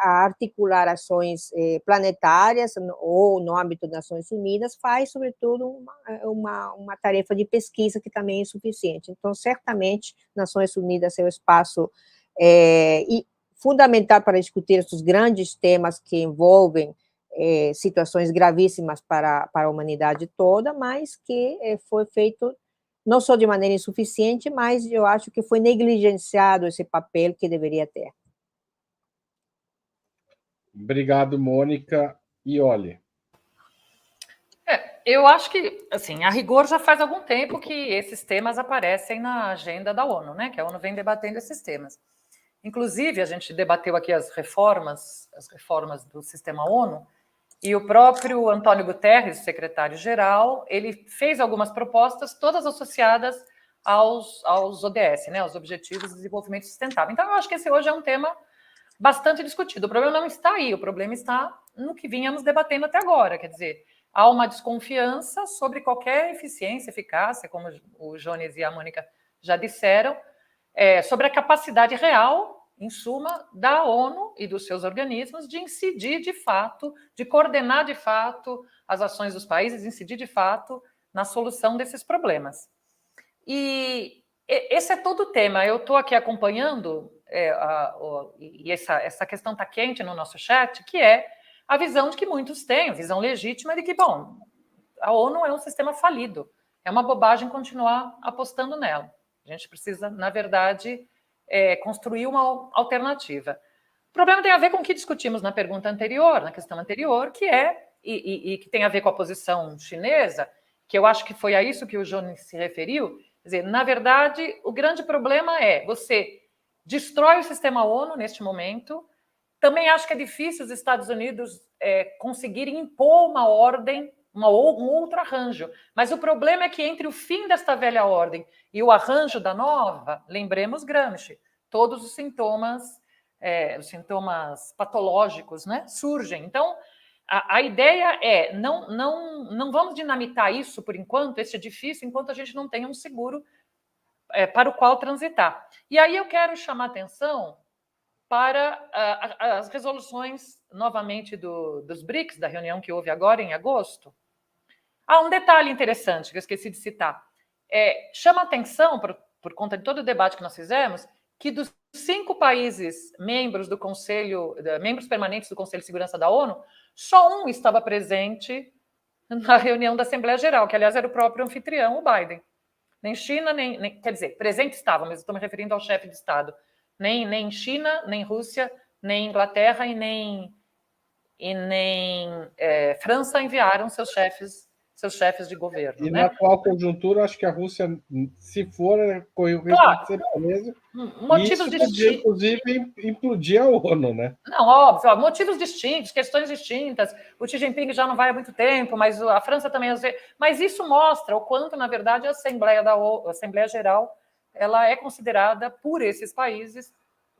articular ações planetárias ou no âmbito das Nações Unidas, faz, sobretudo, uma tarefa de pesquisa que também é insuficiente. Então, certamente, Nações Unidas é o espaço fundamental para discutir esses grandes temas que envolvem situações gravíssimas para a humanidade toda, mas que foi feito não só de maneira insuficiente, mas eu acho que foi negligenciado esse papel que deveria ter. Obrigado, Mônica. E olhe. Eu acho que, assim, a rigor já faz algum tempo que esses temas aparecem na agenda da ONU, né? Que a ONU vem debatendo esses temas. Inclusive, a gente debateu aqui as reformas do sistema ONU, e o próprio Antônio Guterres, secretário-geral, ele fez algumas propostas, todas associadas aos ODS, né? Aos Objetivos de Desenvolvimento Sustentável. Então, eu acho que esse hoje é um tema bastante discutido. O problema não está aí, o problema está no que vínhamos debatendo até agora, quer dizer, há uma desconfiança sobre qualquer eficiência, eficácia, como o Jones e a Mônica já disseram, sobre a capacidade real, em suma, da ONU e dos seus organismos de incidir de fato, de coordenar de fato as ações dos países, incidir de fato na solução desses problemas. E esse é todo o tema. Eu estou aqui acompanhando, e essa questão está quente no nosso chat, que é a visão de que muitos têm, a visão legítima de que, bom, a ONU é um sistema falido, é uma bobagem continuar apostando nela. A gente precisa, na verdade, construir uma alternativa. O problema tem a ver com o que discutimos na pergunta anterior, na questão anterior, que e que tem a ver com a posição chinesa, que eu acho que foi a isso que o Jones se referiu. Quer dizer, na verdade, o grande problema é você destrói o sistema ONU neste momento. Também acho que é difícil os Estados Unidos conseguirem impor uma ordem, um outro arranjo. Mas o problema é que entre o fim desta velha ordem e o arranjo da nova, lembremos Gramsci, todos os sintomas patológicos, né, surgem. Então, a ideia é não vamos dinamitar isso por enquanto, esse edifício, enquanto a gente não tem um seguro para o qual transitar. E aí eu quero chamar a atenção para as resoluções, novamente, dos BRICS, da reunião que houve agora em agosto. Há um detalhe interessante que eu esqueci de citar. Chama a atenção, por conta de todo o debate que nós fizemos, que dos 5 países membros do Conselho, membros permanentes do Conselho de Segurança da ONU, só um estava presente na reunião da Assembleia Geral, que, aliás, era o próprio anfitrião, o Biden. Nem China, quer dizer, presente estava, mas estou me referindo ao chefe de Estado. Nem China, nem Rússia, nem Inglaterra e nem França enviaram seus chefes de governo. E na atual conjuntura, acho que a Rússia, se for, correu o risco de ser presa. Motivos distintos. Inclusive, implodir a ONU, né? Não, óbvio, motivos distintos, questões distintas. O Xi Jinping já não vai há muito tempo, mas a França também. Mas isso mostra o quanto, na verdade, a Assembleia Geral ela é considerada, por esses países,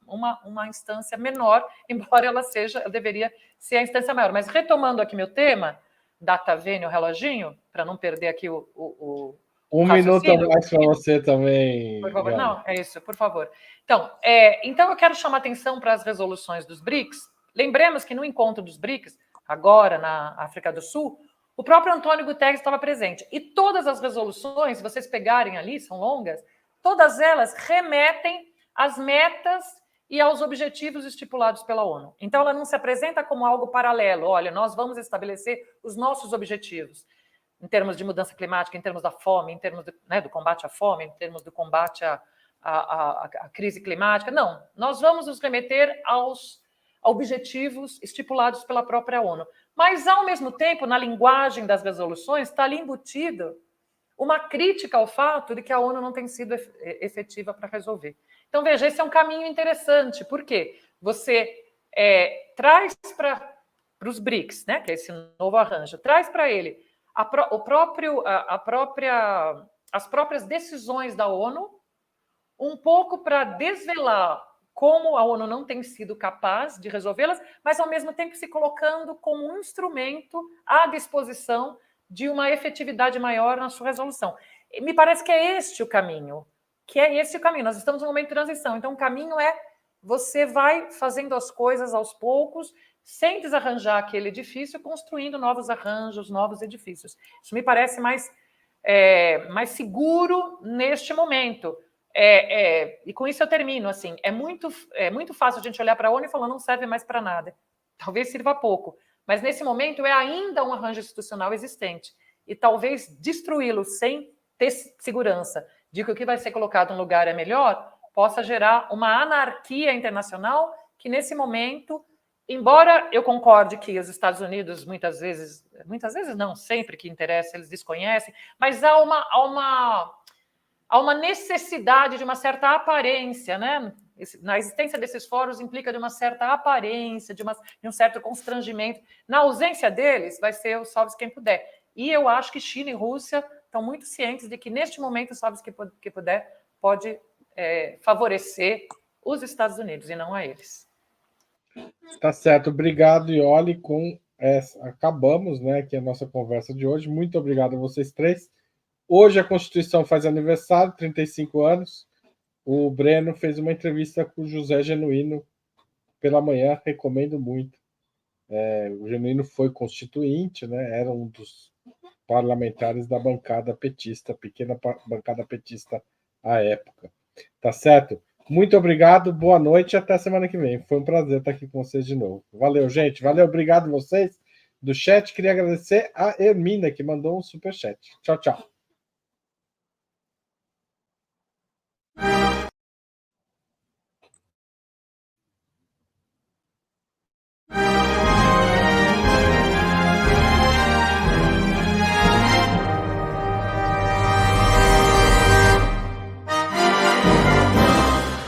uma instância menor, embora ela deveria ser a instância maior. Mas retomando aqui meu tema, data vênia, o reloginho, para não perder aqui o minuto a mais para você também. Por favor, não, é isso, por favor. Então eu quero chamar atenção para as resoluções dos BRICS, Lembremos que no encontro dos BRICS, agora na África do Sul, o próprio Antônio Guterres estava presente. E todas as resoluções, se vocês pegarem ali, são longas, todas elas remetem às metas e aos objetivos estipulados pela ONU. Então, ela não se apresenta como algo paralelo. Olha, nós vamos estabelecer os nossos objetivos em termos de mudança climática, em termos da fome, em termos do combate à fome, em termos do combate à crise climática. Não, nós vamos nos remeter aos objetivos estipulados pela própria ONU. Mas, ao mesmo tempo, na linguagem das resoluções, está ali embutido uma crítica ao fato de que a ONU não tem sido efetiva para resolver. Então, veja, esse é um caminho interessante. Por quê? Você traz para os BRICS, né, que é esse novo arranjo, traz para ele as próprias decisões da ONU, um pouco para desvelar como a ONU não tem sido capaz de resolvê-las, mas, ao mesmo tempo, se colocando como um instrumento à disposição de uma efetividade maior na sua resolução. E me parece que é este o caminho, Nós estamos num momento de transição, então o caminho é você vai fazendo as coisas aos poucos, sem desarranjar aquele edifício, construindo novos arranjos, novos edifícios. Isso me parece mais seguro neste momento. E com isso eu termino. Assim, é muito fácil a gente olhar para a ONU e falar não serve mais para nada. Talvez sirva pouco. Mas, nesse momento, é ainda um arranjo institucional existente. E talvez destruí-lo sem ter segurança de que o que vai ser colocado no lugar é melhor, possa gerar uma anarquia internacional que, nesse momento, embora eu concorde que os Estados Unidos, muitas vezes não, sempre que interessa, eles desconhecem, mas há uma necessidade de uma certa aparência, né? Na existência desses fóruns implica de uma certa aparência, de um certo constrangimento. Na ausência deles, vai ser o salve-se quem puder. E eu acho que China e Rússia estão muito cientes de que, neste momento, o salve-se quem puder pode favorecer os Estados Unidos e não a eles. Tá certo. Obrigado, Iole. Com essa, acabamos, né, aqui a nossa conversa de hoje. Muito obrigado a vocês três. Hoje a Constituição faz aniversário, 35 anos. O Breno fez uma entrevista com o José Genuíno pela manhã, recomendo muito. O Genuíno foi constituinte, né? Era um dos parlamentares da bancada petista, pequena bancada petista à época. Tá certo? Muito obrigado, boa noite e até semana que vem. Foi um prazer estar aqui com vocês de novo. Valeu, gente. Valeu, obrigado a vocês do chat. Queria agradecer a Hermina, que mandou um superchat. Tchau, tchau.